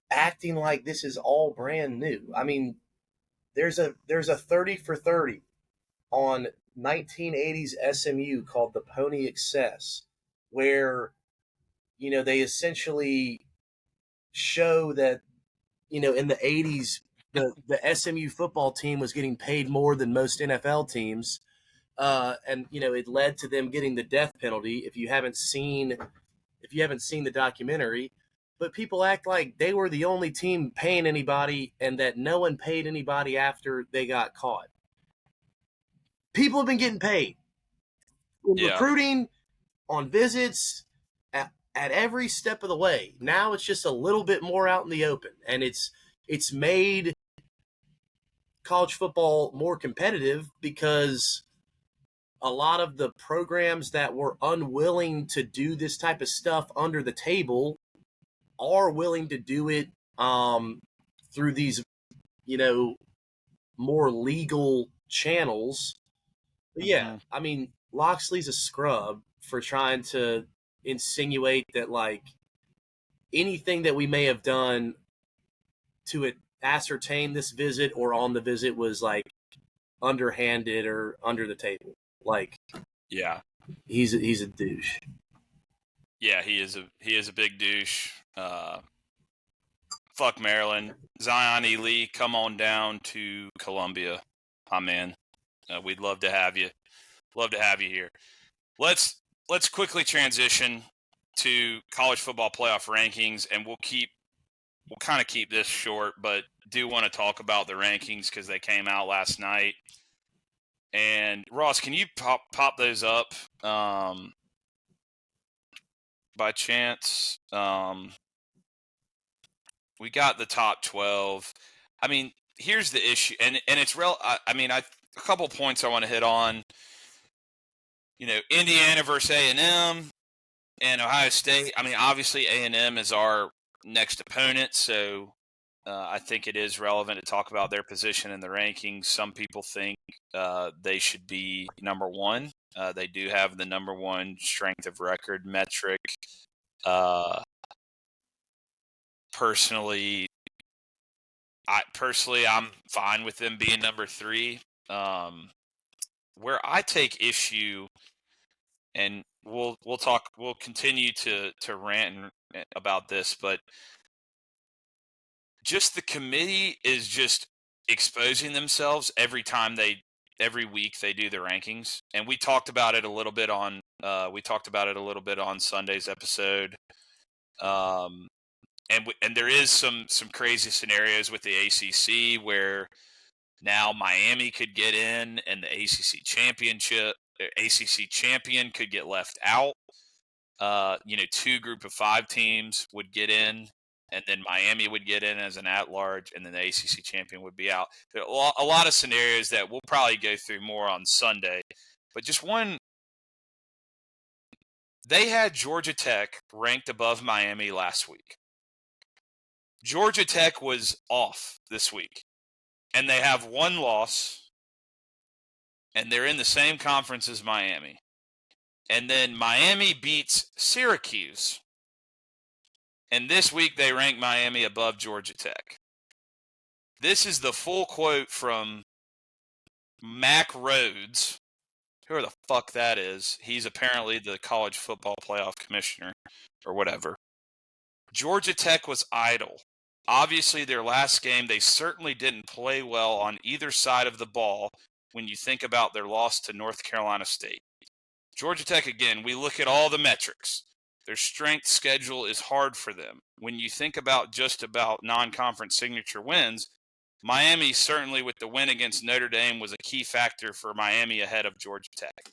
acting like this is all brand new. I mean, there's a 30 for 30 on 1980s SMU called the Pony Excess, where they essentially show that, in the 80s, the SMU football team was getting paid more than most NFL teams. And it led to them getting the death penalty. If you haven't seen the documentary, but people act like they were the only team paying anybody and that no one paid anybody after they got caught. People have been getting paid in recruiting, on visits, at every step of the way. Now it's just a little bit more out in the open, and it's made college football more competitive because a lot of the programs that were unwilling to do this type of stuff under the table are willing to do it through these, more legal channels. But yeah, I mean, Locksley's a scrub for trying to insinuate that, like, anything that we may have done to ascertain this visit or on the visit was, like, underhanded or under the table. Like, yeah, he's a douche. Yeah, he is a big douche. Fuck Maryland. Zion Lee, come on down to Columbia, my man. We'd love to have you. Love to have you here. Let's quickly transition to college football playoff rankings, and we'll kind of keep this short, but do want to talk about the rankings because they came out last night. And Ross, can you pop those up by chance? We got the top 12. I mean, here's the issue, and it's real. I mean, a couple points I want to hit on. Indiana versus A&M and Ohio State. I mean, obviously A&M is our next opponent, so I think it is relevant to talk about their position in the rankings. Some people think they should be number one. They do have the number one strength of record metric. Personally, I'm fine with them being number three. Where I take issue, and we'll continue to rant about this, but just the committee is just exposing themselves every week they do the rankings, and we talked about it a little bit on Sunday's episode. And there is some crazy scenarios with the ACC where now Miami could get in, and the ACC champion could get left out. 2 group of 5 teams would get in, and then Miami would get in as an at-large, and then the ACC champion would be out. There are a lot of scenarios that we'll probably go through more on Sunday. But just one, they had Georgia Tech ranked above Miami last week. Georgia Tech was off this week, and they have 1 loss, and they're in the same conference as Miami. And then Miami beats Syracuse. And this week they rank Miami above Georgia Tech. This is the full quote from Mack Rhodes, whoever the fuck that is. He's apparently the college football playoff commissioner or whatever. Georgia Tech was idle. Obviously, their last game, they certainly didn't play well on either side of the ball when you think about their loss to North Carolina State. Georgia Tech, again, we look at all the metrics. Their strength schedule is hard for them. When you think about just about non-conference signature wins, Miami, certainly with the win against Notre Dame, was a key factor for Miami ahead of Georgia Tech.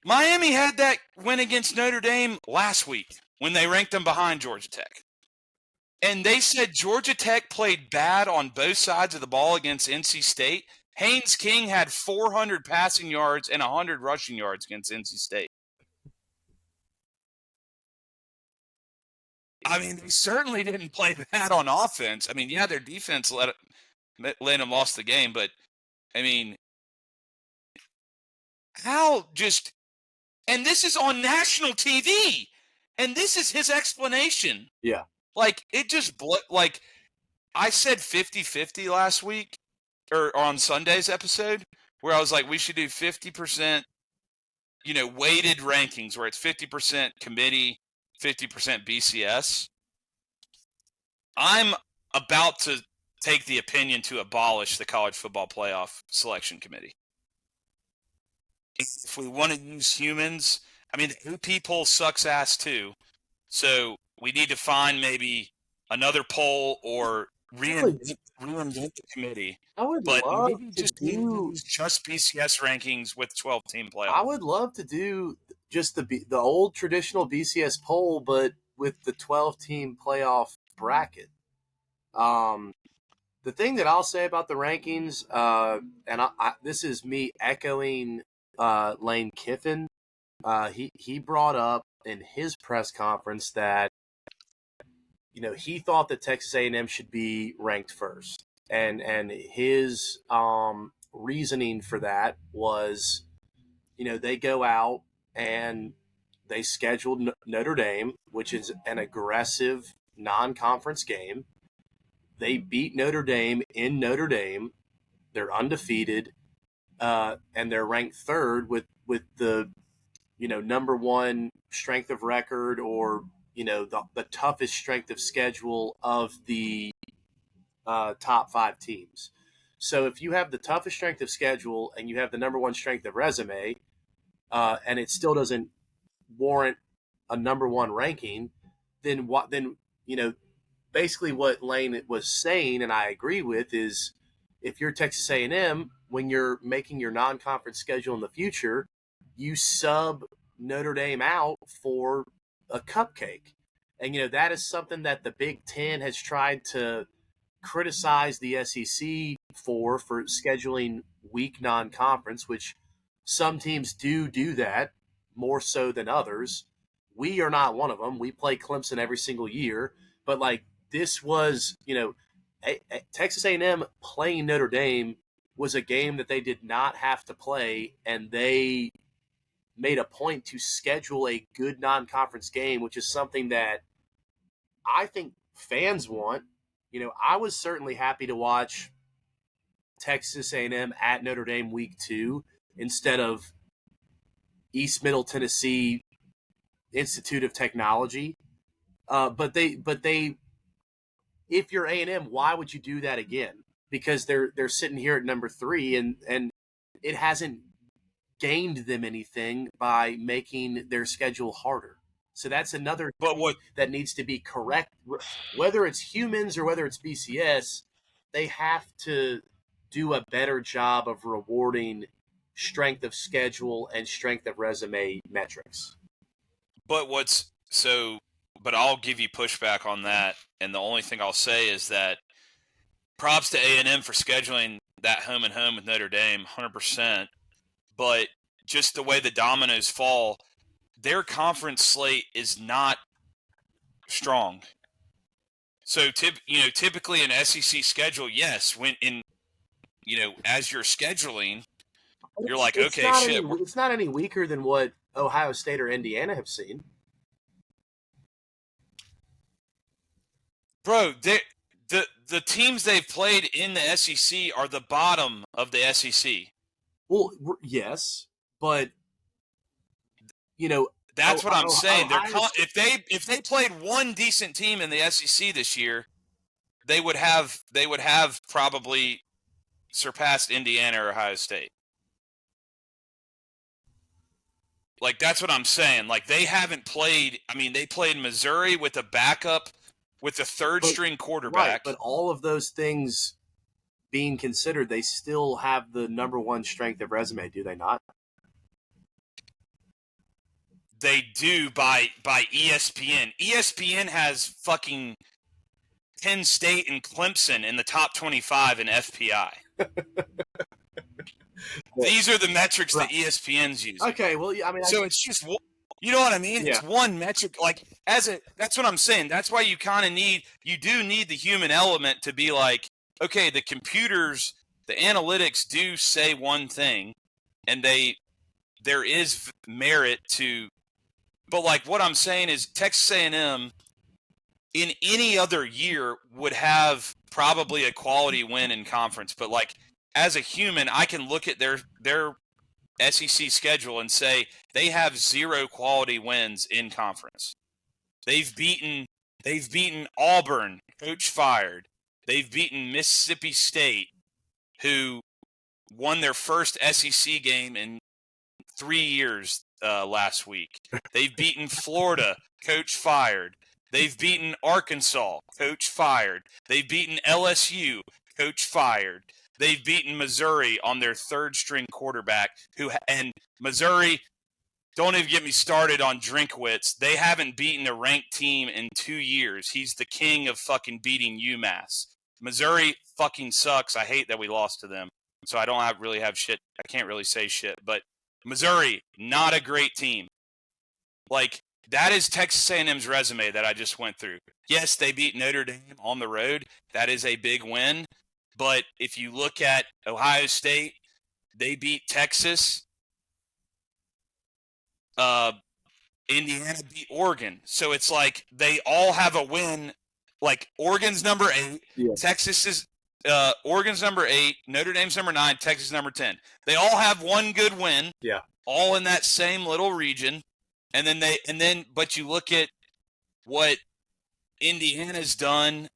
Miami had that win against Notre Dame last week when they ranked them behind Georgia Tech. And they said Georgia Tech played bad on both sides of the ball against NC State. Haynes King had 400 passing yards and 100 rushing yards against NC State. I mean, they certainly didn't play bad on offense. I mean, yeah, their defense let them lost the game, but, I mean, and this is on national TV, and this is his explanation. Yeah. Like, it just, like, I said 50-50 last week, or on Sunday's episode, where I was like, we should do 50%, weighted rankings, where it's 50% committee, 50% BCS. I'm about to take the opinion to abolish the college football playoff selection committee. If we want to use humans, I mean, the AP poll sucks ass too. So we need to find maybe another poll or reinvent the committee. I would But love maybe to do just BCS rankings with 12-team playoff. I would love to do just the old traditional BCS poll, but with the 12-team playoff bracket. The thing that I'll say about the rankings, and this is me echoing Lane Kiffin. He brought up in his press conference that he thought that Texas A&M should be ranked first, and his reasoning for that was, they go out and they scheduled Notre Dame, which is an aggressive non-conference game. They beat Notre Dame in Notre Dame. They're undefeated, and they're ranked third with the number one strength of record, or the toughest strength of schedule of the top 5 teams. So if you have the toughest strength of schedule and you have the number one strength of resume, and it still doesn't warrant a number one ranking, then basically what Lane was saying, and I agree with, is if you're Texas A&M, when you're making your non-conference schedule in the future, you sub Notre Dame out for a cupcake. And, that is something that the Big Ten has tried to criticize the SEC for scheduling weak non-conference, which some teams do that more so than others. We are not one of them. We play Clemson every single year. But, this was, Texas A&M playing Notre Dame was a game that they did not have to play, and they made a point to schedule a good non-conference game, which is something that I think fans want. I was certainly happy to watch Texas A&M at Notre Dame week 2 instead of East Middle Tennessee Institute of Technology. But they, if you're A&M, why would you do that again? Because they're sitting here at number 3, and it hasn't gained them anything by making their schedule harder. So that's another thing that needs to be correct. Whether it's humans or whether it's BCS, they have to do a better job of rewarding strength of schedule and strength of resume metrics. But I'll give you pushback on that, and the only thing I'll say is that props to A&M for scheduling that home and home with Notre Dame, 100%. But just the way the dominoes fall, their conference slate is not strong. So typically an SEC schedule, yes, when as you're scheduling, you're like, okay, shit. It's not any weaker than what Ohio State or Indiana have seen. Bro, the teams they've played in the SEC are the bottom of the SEC. Well, yes, but that's what I'm saying. If they played one decent team in the SEC this year, they would have probably surpassed Indiana or Ohio State. That's what I'm saying. They haven't played. I mean, they played Missouri with a backup, with a third-string quarterback. Right, but all of those things being considered, they still have the number one strength of resume, do they not? They do by ESPN. ESPN has fucking Penn State and Clemson in the top 25 in FPI. These are the metrics that ESPN's use. Okay, well, I mean, so it's just, you know what I mean? Yeah. It's one metric. That's what I'm saying. That's why you need the human element to be like, okay, the computers, the analytics do say one thing, and there is merit to. But what I'm saying is Texas A&M in any other year would have probably a quality win in conference. But as a human, I can look at their SEC schedule and say they have 0 quality wins in conference. They've beaten They've beaten Auburn, coach fired. They've beaten Mississippi State, who won their first SEC game in 3 years last week. They've beaten Florida, coach fired. They've beaten Arkansas, coach fired. They've beaten LSU, coach fired. They've beaten Missouri on their third-string quarterback, and Missouri, don't even get me started on Drinkwitz. They haven't beaten a ranked team in 2 years. He's the king of fucking beating UMass. Missouri fucking sucks. I hate that we lost to them. So I don't really have shit. I can't really say shit. But Missouri, not a great team. Like, that is Texas A&M's resume that I just went through. Yes, they beat Notre Dame on the road. That is a big win. But if you look at Ohio State, they beat Texas. Indiana beat Oregon. So it's like they all have a win. Like, Oregon's number 8. Yeah. Texas is Oregon's number 8. Notre Dame's number 9. Texas number 10. They all have one good win. Yeah. All in that same little region. But you look at what Indiana's done,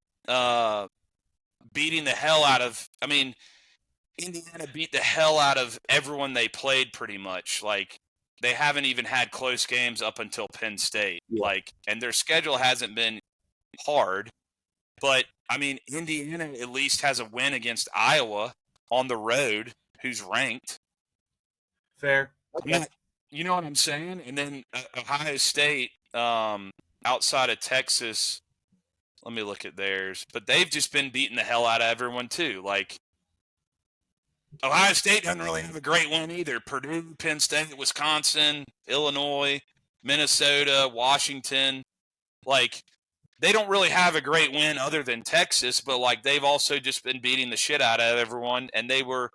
beating the hell out of. I mean, Indiana beat the hell out of everyone they played pretty much. Like, they haven't even had close games up until Penn State. Yeah. And their schedule hasn't been hard. But, I mean, Indiana at least has a win against Iowa on the road, who's ranked. Fair. Okay. You know what I'm saying? And then Ohio State, outside of Texas, let me look at theirs. But they've just been beating the hell out of everyone, too. Like, Ohio State doesn't really have a great win either. Purdue, Penn State, Wisconsin, Illinois, Minnesota, Washington. Like, they don't really have a great win other than Texas, but, like, they've also just been beating the shit out of everyone, and they were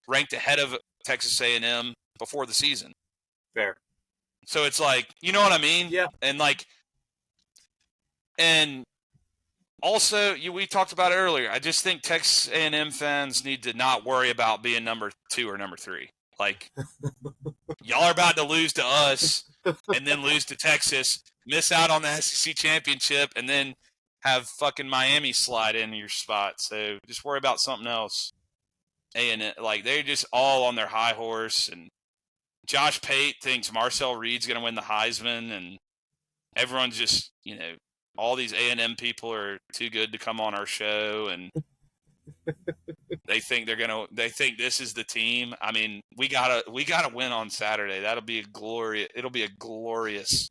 ranked ahead of Texas A&M before the season. Fair. So it's like, you know what I mean? Yeah. And also, we talked about it earlier. I just think Texas A&M fans need to not worry about being number 2 or number 3. Like, y'all are about to lose to us and then lose to Texas, miss out on the SEC championship, and then have fucking Miami slide in your spot. So just worry about something else. A&M, like, they're just all on their high horse, and Josh Pate thinks Marcel Reed's going to win the Heisman, and everyone's just, all these A&M people are too good to come on our show, and they think this is the team. I mean, we gotta win on Saturday. It'll be a glorious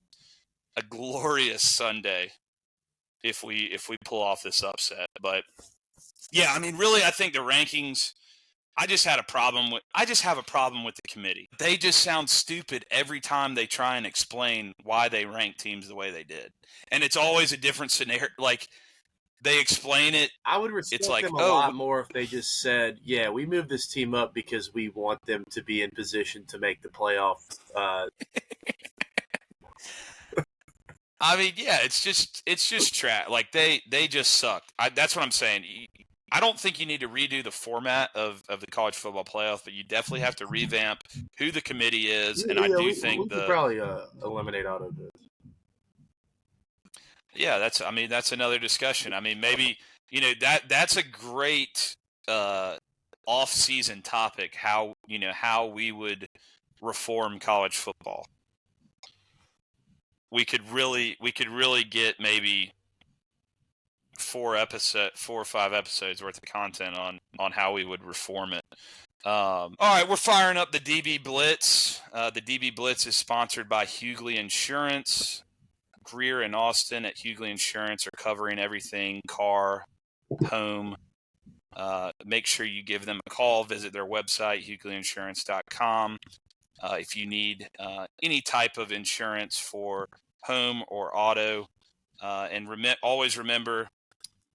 Sunday if we pull off this upset. But yeah, I mean, really, I think the rankings, I just have a problem with the committee. They just sound stupid every time they try and explain why they rank teams the way they did. And it's always a different scenario. Like, they explain it. I would respect them a lot more if they just said, yeah, we moved this team up because we want them to be in position to make the playoff. I mean, yeah, it's just trash. Like, they just suck. That's what I'm saying. I don't think you need to redo the format of the college football playoff, but you definitely have to revamp who the committee is. And I do think we could probably eliminate auto bids. Yeah, that's another discussion. I mean, maybe, that's a great off-season topic, how we would reform college football. We could really get maybe 4 or 5 episodes worth of content on how we would reform it. All right, we're firing up the DB Blitz. The DB Blitz is sponsored by Hughley Insurance. Greer and Austin at Hughley Insurance are covering everything car, home. Make sure you give them a call. Visit their website, hughleyinsurance.com. If you need any type of insurance for home or auto. And always remember,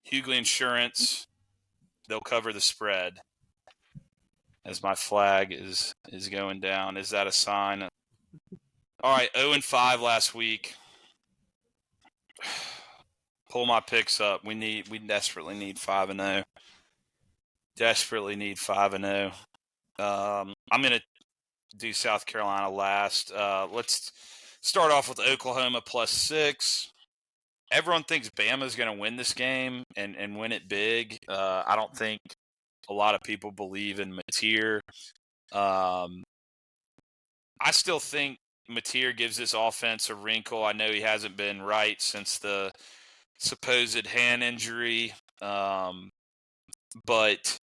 Hughley Insurance, they'll cover the spread. As my flag is going down. Is that a sign? All right, 0-5 last week. Pull my picks up. We desperately need 5-0. Desperately need 5-0. I'm gonna do South Carolina last. Let's start off with Oklahoma +6. everyone thinks Bama's going to win this game and win it big. I don't think a lot of people believe in Mateer. I still think Mateer gives this offense a wrinkle. I know he hasn't been right since the supposed hand injury, but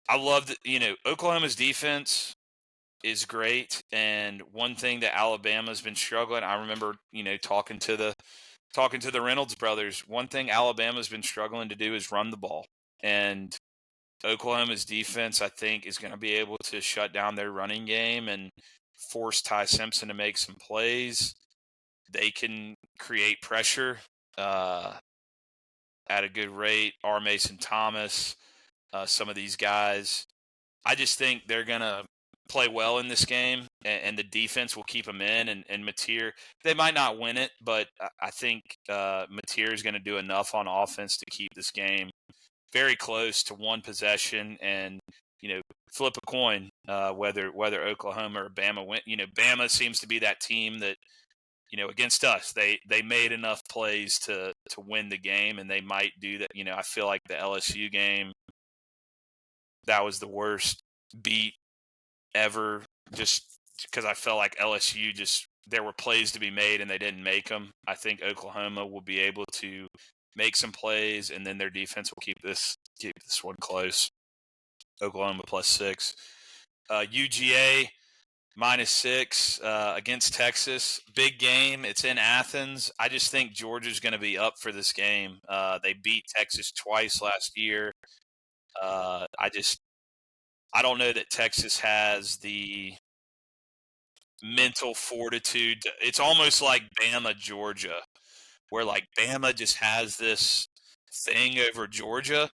I love that, Oklahoma's defense is great, and one thing that Alabama's been struggling, I remember, talking to the Reynolds brothers, one thing Alabama's been struggling to do is run the ball. And Oklahoma's defense, I think, is going to be able to shut down their running game and force Ty Simpson to make some plays. They can create pressure at a good rate. R. Mason Thomas, some of these guys. I just think they're going to play well in this game, and the defense will keep them in. And Mateer, they might not win it, but I think Mateer is going to do enough on offense to keep this game very close to one possession, and flip a coin whether Oklahoma or Bama win. Bama seems to be that team that against us they made enough plays to win the game, and they might do that. I feel like the LSU game, that was the worst beat ever, just because I felt like LSU there were plays to be made and they didn't make them. I think Oklahoma will be able to make some plays, and then their defense will keep this one close. Oklahoma +6. UGA -6 against Texas. Big game. It's in Athens. I just think Georgia's going to be up for this game. They beat Texas twice last year. I don't know that Texas has the mental fortitude. It's almost like Bama, Georgia, where like Bama just has this thing over Georgia,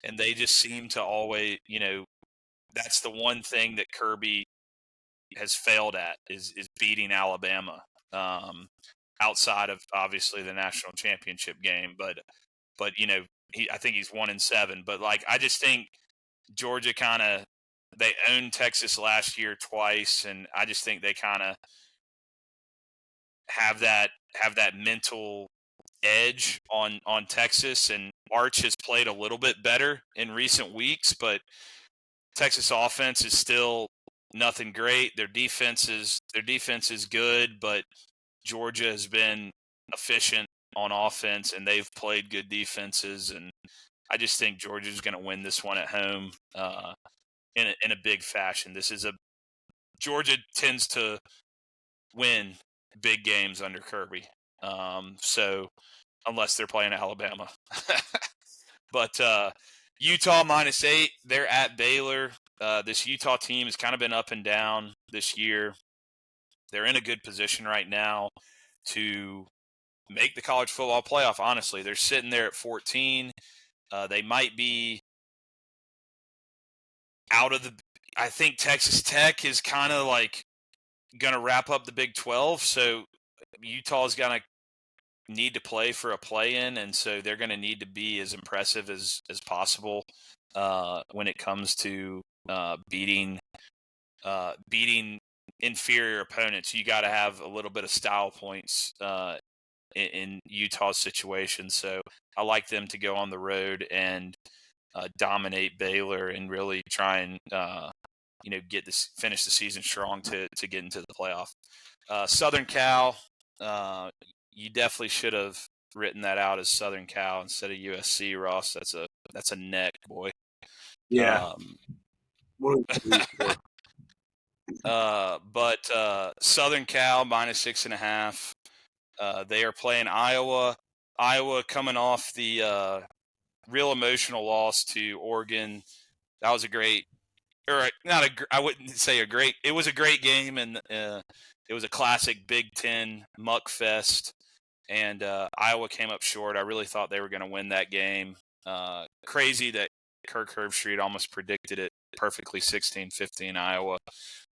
and they just seem to always, that's the one thing that Kirby has failed at is beating Alabama, outside of obviously the national championship game. But I think he's 1-7. But like, I just think Georgia they owned Texas last year twice, and I just think they kind of have that mental edge on Texas. And Arch has played a little bit better in recent weeks, but Texas offense is still nothing great. Their defense is good, but Georgia has been efficient on offense, and they've played good defenses. And I just think Georgia's going to win this one at home in a big fashion. Georgia tends to win big games under Kirby. So unless they're playing Alabama. But Utah -8, they're at Baylor. This Utah team has kind of been up and down this year. They're in a good position right now to make the college football playoff, honestly. They're sitting there at 14. They might be out of I think Texas Tech is kind of like going to wrap up the Big 12, so Utah's going to need to play for a play-in, and so they're going to need to be as impressive as possible when it comes to beating inferior opponents. You got to have a little bit of style points in Utah's situation. So I like them to go on the road and dominate Baylor and really try and finish the season strong to get into the playoff. Southern Cal, you definitely should have written that out as Southern Cal instead of USC, Ross. That's a neck, boy. Yeah. But Southern Cal -6.5. They are playing Iowa. Iowa coming off the real emotional loss to Oregon. That was a great, or not a. I wouldn't say a great. It was a great game, and it was a classic Big Ten muck fest. And Iowa came up short. I really thought they were going to win that game. Crazy that Kirk Herbstreit almost predicted it perfectly, 16-15 Iowa.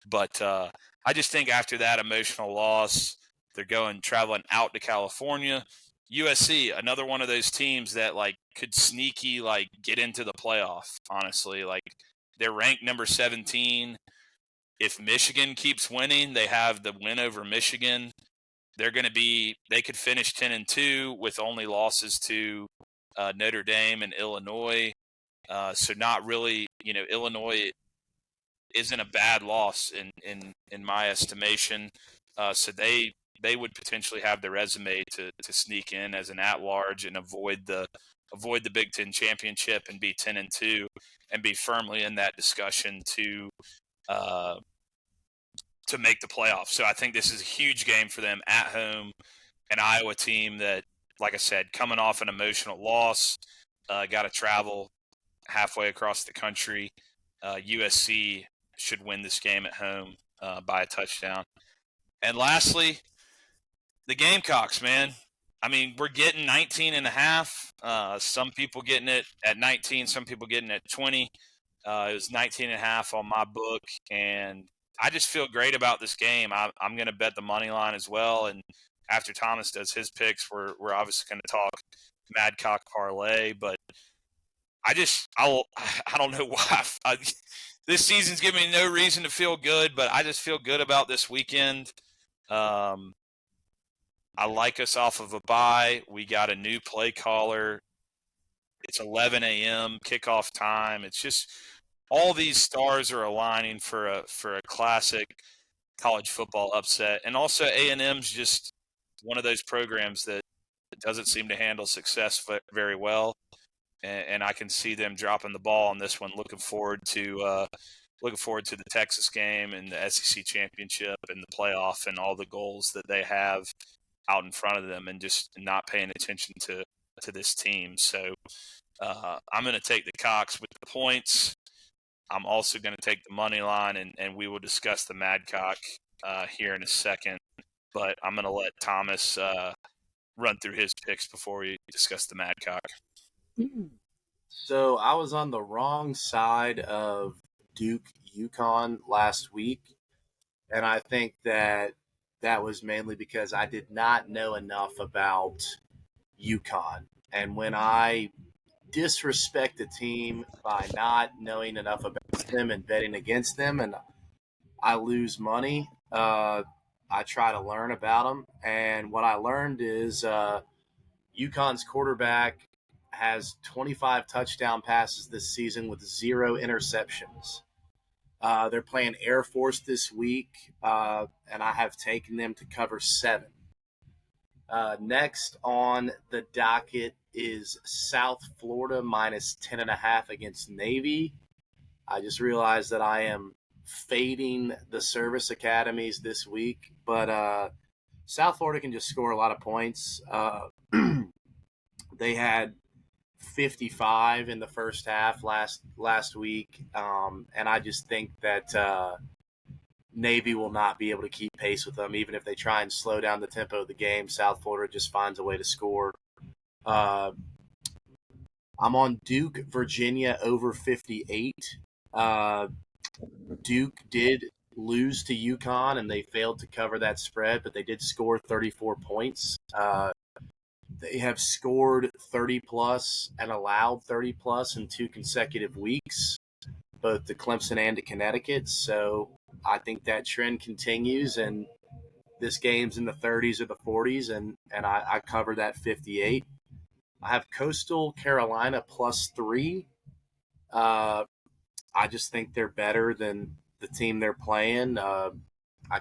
But I just think after that emotional loss, they're traveling out to California. USC, another one of those teams that like could sneaky like get into the playoff. Honestly, like they're ranked number 17. If Michigan keeps winning, they have the win over Michigan. they're going to be – they could finish 10-2 with only losses to Notre Dame and Illinois. So not really – Illinois isn't a bad loss in my estimation. So they would potentially have the resume to sneak in as an at-large and avoid the Big Ten championship and be 10-2 and be firmly in that discussion to make the playoffs. So I think this is a huge game for them at home. An Iowa team that, like I said, coming off an emotional loss, got to travel halfway across the country. USC should win this game at home by a touchdown. And lastly, the Gamecocks, man. I mean, we're getting 19.5. Some people getting it at 19, some people getting it at 20. It was 19.5 on my book, and I just feel great about this game. I'm going to bet the money line as well. And after Thomas does his picks, we're obviously going to talk Madcock parlay. But I don't know why. This season's giving me no reason to feel good, but I just feel good about this weekend. I like us off of a bye. We got a new play caller. It's 11 a.m. kickoff time. It's just all these stars are aligning for a classic college football upset. And also A&M's just one of those programs that doesn't seem to handle success very well. And I can see them dropping the ball on this one. Looking forward to the Texas game and the SEC championship and the playoff and all the goals that they have out in front of them, and just not paying attention to this team. So I'm going to take the Cox with the points. I'm also going to take the money line, and we will discuss the Madcock here in a second. But I'm going to let Thomas run through his picks before we discuss the Madcock. So I was on the wrong side of Duke UConn last week, and I think that was mainly because I did not know enough about UConn. And when I disrespect a team by not knowing enough about them and betting against them, and I lose money, I try to learn about them. And what I learned is UConn's quarterback has 25 touchdown passes this season with 0 interceptions. They're playing Air Force this week, and I have taken them to cover 7. Next on the docket is South Florida minus 10.5 against Navy. I just realized that I am fading the service academies this week, but South Florida can just score a lot of points. They had 55 in the first half last week, and I just think that Navy will not be able to keep pace with them. Even if they try and slow down the tempo of the game, South Florida just finds a way to score. I'm on Duke, Virginia over 58. Duke did lose to UConn, and they failed to cover that spread, but they did score 34 points. They have scored 30-plus and allowed 30-plus in 2 consecutive weeks, both to Clemson and to Connecticut. So I think that trend continues, and this game's in the 30s or the 40s, and I cover that 58. I have Coastal Carolina +3. I just think they're better than the team they're playing. I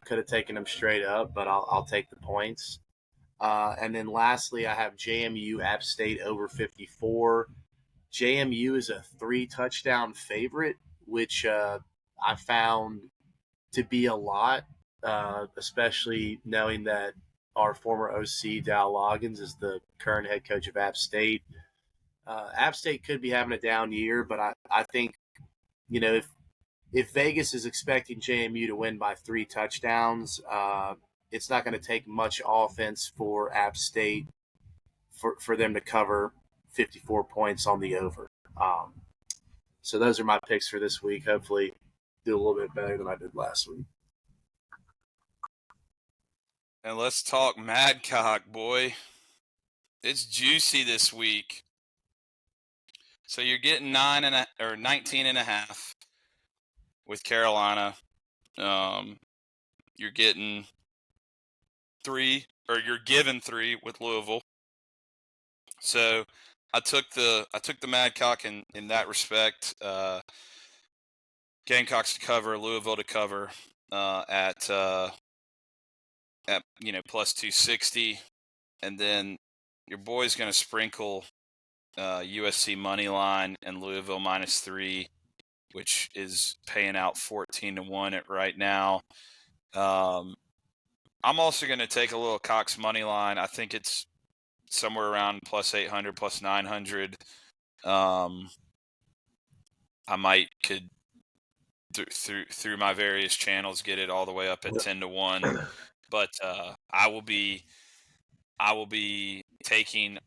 could have taken them straight up, but I'll take the points. And then lastly, I have JMU App State over 54. JMU is a 3-touchdown favorite, which I found to be a lot, especially knowing that our former OC, Dow Loggins, is the current head coach of App State. App State could be having a down year, but I think, if Vegas is expecting JMU to win by 3 touchdowns, it's not going to take much offense for App State for them to cover 54 points on the over. So those are my picks for this week. Hopefully do a little bit better than I did last week. And let's talk Madcock, boy. It's juicy this week. So you're getting 19.5 with Carolina. You're getting 3 or you're given 3 with Louisville. So I took the Madcock in that respect. Gamecocks to cover, Louisville to cover at plus 260, and then your boy's going to sprinkle USC money line and Louisville -3, which is paying out 14-1 at right now. I'm also going to take a little Cox money line. I think it's somewhere around plus 800, plus 900. I could through my various channels get it all the way up at 10-1, but I will be taking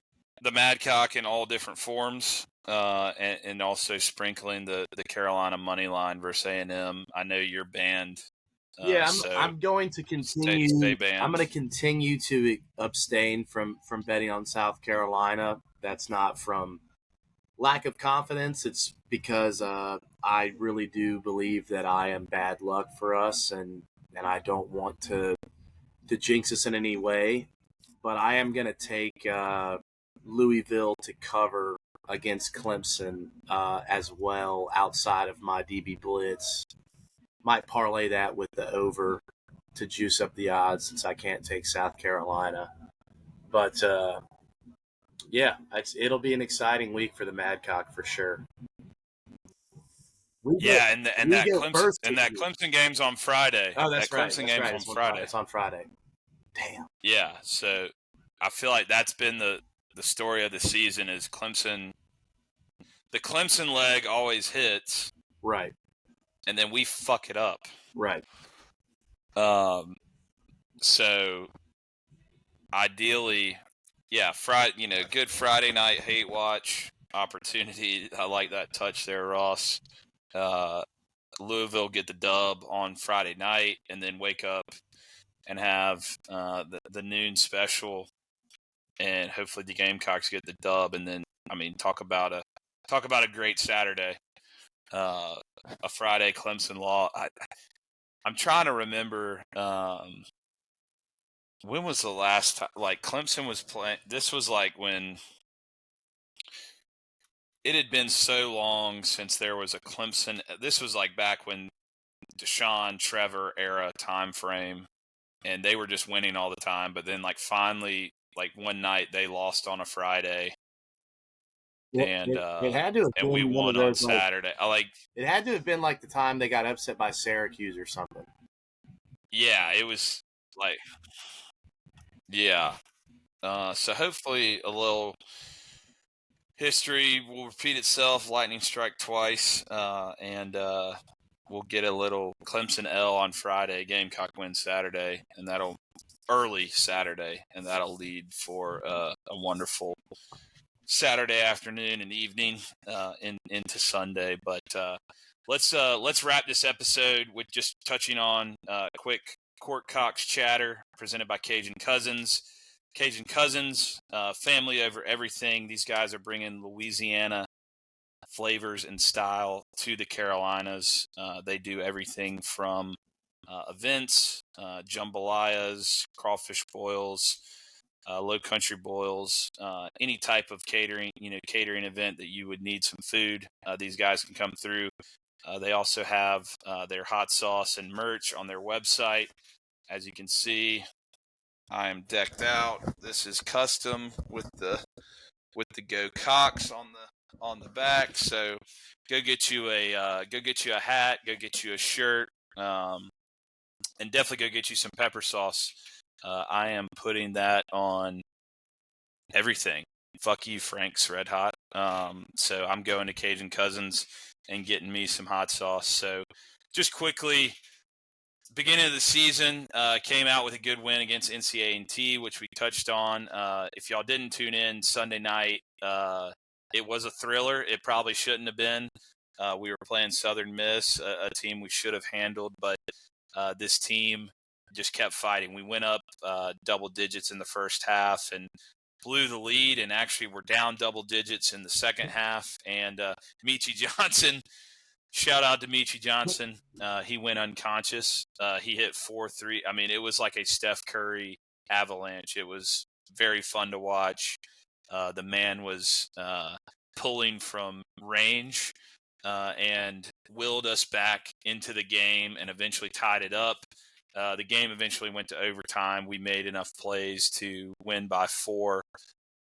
the Madcock in all different forms, and also sprinkling the Carolina money line versus A&M. I know you're banned. I'm going to continue. Stay banned. I'm going to continue to abstain from betting on South Carolina. That's not from lack of confidence. It's because I really do believe that I am bad luck for us, and I don't want to jinx us in any way. But I am going to take Louisville to cover against Clemson as well outside of my DB Blitz. Might parlay that with the over to juice up the odds since I can't take South Carolina. But, it'll be an exciting week for the Madcock for sure. And that Clemson game's on Friday. Oh, that's right. Clemson game's on Friday. It's on Friday. Damn. Yeah, so I feel like that's been the story of the season is Clemson. The Clemson leg always hits. Right. And then we fuck it up. Right. So ideally, Friday, good Friday night hate watch opportunity. I like that touch there, Ross. Louisville get the dub on Friday night and then wake up and have the noon special, and hopefully the Gamecocks get the dub. And then, talk about a great Saturday. A Friday Clemson law. I'm trying to remember when was the last time Clemson was playing. This was when it had been so long since there was a Clemson. This was back when Deshaun Trevor era time frame, and they were just winning all the time. But then finally one night they lost on a Friday. And it had to have and we won on Saturday. It had to have been the time they got upset by Syracuse or something. Yeah, it was so hopefully a little history will repeat itself. Lightning strike twice, and we'll get a little Clemson L on Friday. Gamecock win Saturday, and that'll early Saturday, and that'll lead for a wonderful Saturday afternoon and evening into Sunday. But let's wrap this episode with just touching on quick Court Cox chatter presented by Cajun Cousins. Cajun Cousins, family over everything. These guys are bringing Louisiana flavors and style to the Carolinas. They do everything from events, jambalayas, crawfish boils, low country boils, any type of catering event that you would need some food. These guys can come through. They also have their hot sauce and merch on their website. As you can see, I am decked out. This is custom with the Gamecocks on the back. So go get you a hat, go get you a shirt, and definitely go get you some pepper sauce. I am putting that on everything. Fuck you, Frank's Red Hot. So I'm going to Cajun Cousins and getting me some hot sauce. So just quickly, beginning of the season, came out with a good win against NC A&T, which we touched on. If y'all didn't tune in Sunday night, it was a thriller. It probably shouldn't have been. We were playing Southern Miss, a team we should have handled, but this team just kept fighting. We went up double digits in the first half and blew the lead, and actually were down double digits in the second half. And Michi Johnson, shout out to Michi Johnson. He went unconscious. He hit 4-3. It was like a Steph Curry avalanche. It was very fun to watch. The man was pulling from range and willed us back into the game and eventually tied it up. The game eventually went to overtime. We made enough plays to win by 4,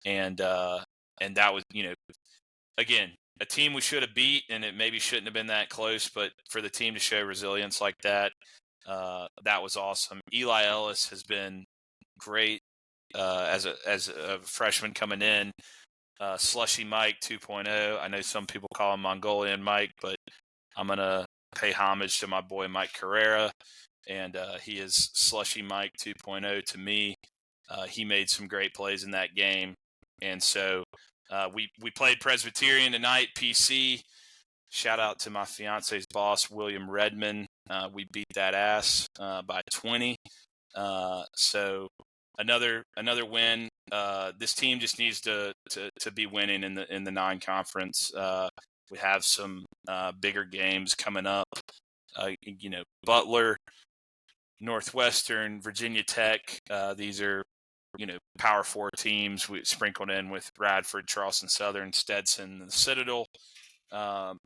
and that was, again, a team we should have beat, and it maybe shouldn't have been that close. But for the team to show resilience like that, that was awesome. Eli Ellis has been great as a freshman coming in. Slushy Mike 2.0. I know some people call him Mongolian Mike, but I'm going to pay homage to my boy Mike Carrera, and he is Slushy Mike 2.0 to me. He made some great plays in that game, and so we played Presbyterian tonight, PC. Shout out to my fiance's boss, William Redman. We beat that ass by 20. So another win. This team just needs to be winning in the non-conference. We have some bigger games coming up. Butler, Northwestern, Virginia Tech. These are Power 4 teams. We sprinkled in with Radford, Charleston Southern, Stetson, and the Citadel.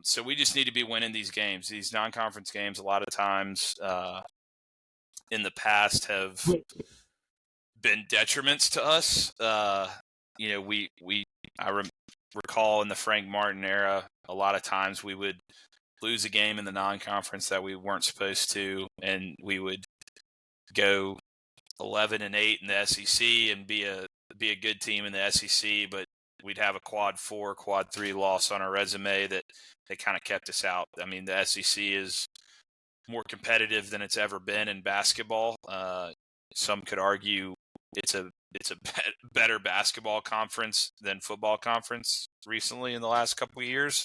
So we just need to be winning these games. These non-conference games, a lot of times in the past, have been detriments to us. Recall in the Frank Martin era, a lot of times we would lose a game in the non-conference that we weren't supposed to, and we would go 11-8 in the SEC and be a good team in the SEC, but we'd have a quad 4, quad 3 loss on our resume that kind of kept us out. I mean, the SEC is more competitive than it's ever been in basketball. Some could argue it's a better basketball conference than football conference recently in the last couple of years.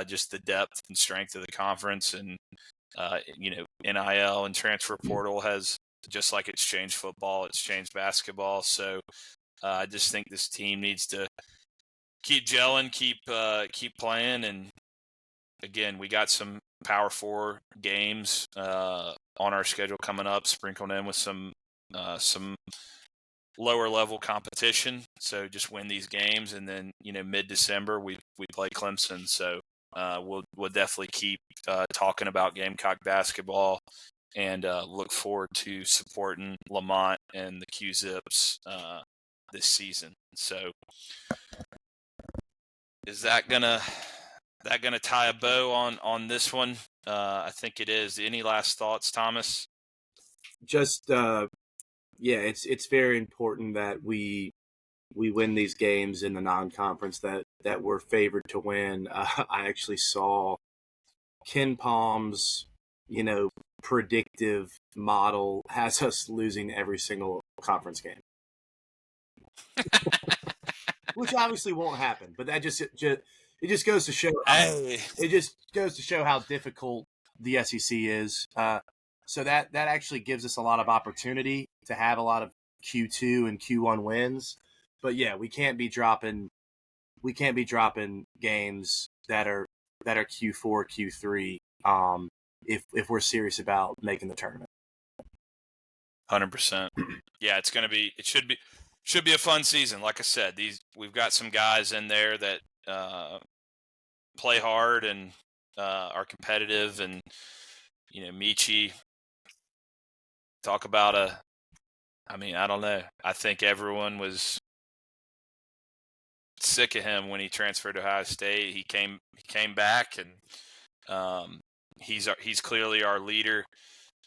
Just the depth and strength of the conference, and NIL and transfer portal has, just like it's changed football, it's changed basketball. So I just think this team needs to keep gelling, keep playing, and again, we got some Power 4 games on our schedule coming up, sprinkled in with some lower level competition. So just win these games, and then mid-December we play Clemson. So we'll definitely keep talking about Gamecock basketball, and look forward to supporting Lamont and the Q-Zips this season. So is that gonna tie a bow on this one? I think it is. Any last thoughts, Thomas? Just it's very important that we win these games in the non-conference that we're favored to win. I actually saw Ken Palm's predictive model has us losing every single conference game, which obviously won't happen. But that just goes to show. It just goes to show how difficult the SEC is. So that actually gives us a lot of opportunity to have a lot of Q2 and Q1 wins. But yeah, we can't be dropping games that are Q4, Q3 if we're serious about making the tournament. 100%. Yeah, it should be a fun season. Like I said, we've got some guys in there that play hard and are competitive, and Michi, talk about I don't know. I think everyone was sick of him when he transferred to Ohio State. He came back, and he's clearly our leader,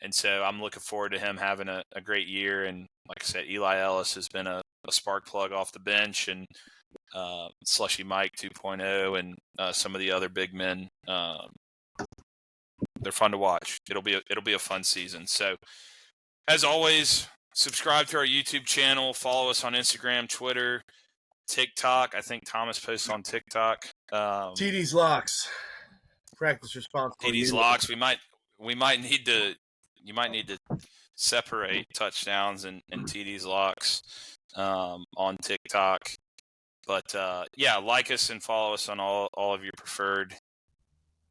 and so I'm looking forward to him having a great year. And like I said, Eli Ellis has been a spark plug off the bench, and Slushy Mike 2.0, and some of the other big men. They're fun to watch. It'll be a fun season. So as always, subscribe to our YouTube channel. Follow us on Instagram, Twitter, TikTok. I think Thomas posts on TikTok. TD's locks. Practice responsible. TD's locks. You might need to separate touchdowns and TD's locks on TikTok. But like us and follow us on all of your preferred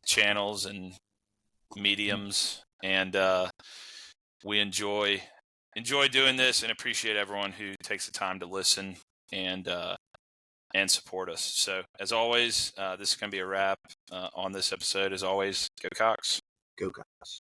channels and mediums, and we enjoy enjoy doing this and appreciate everyone who takes the time to listen and support us. So as always, this is going to be a wrap on this episode. As always, go Cox. Go Cox.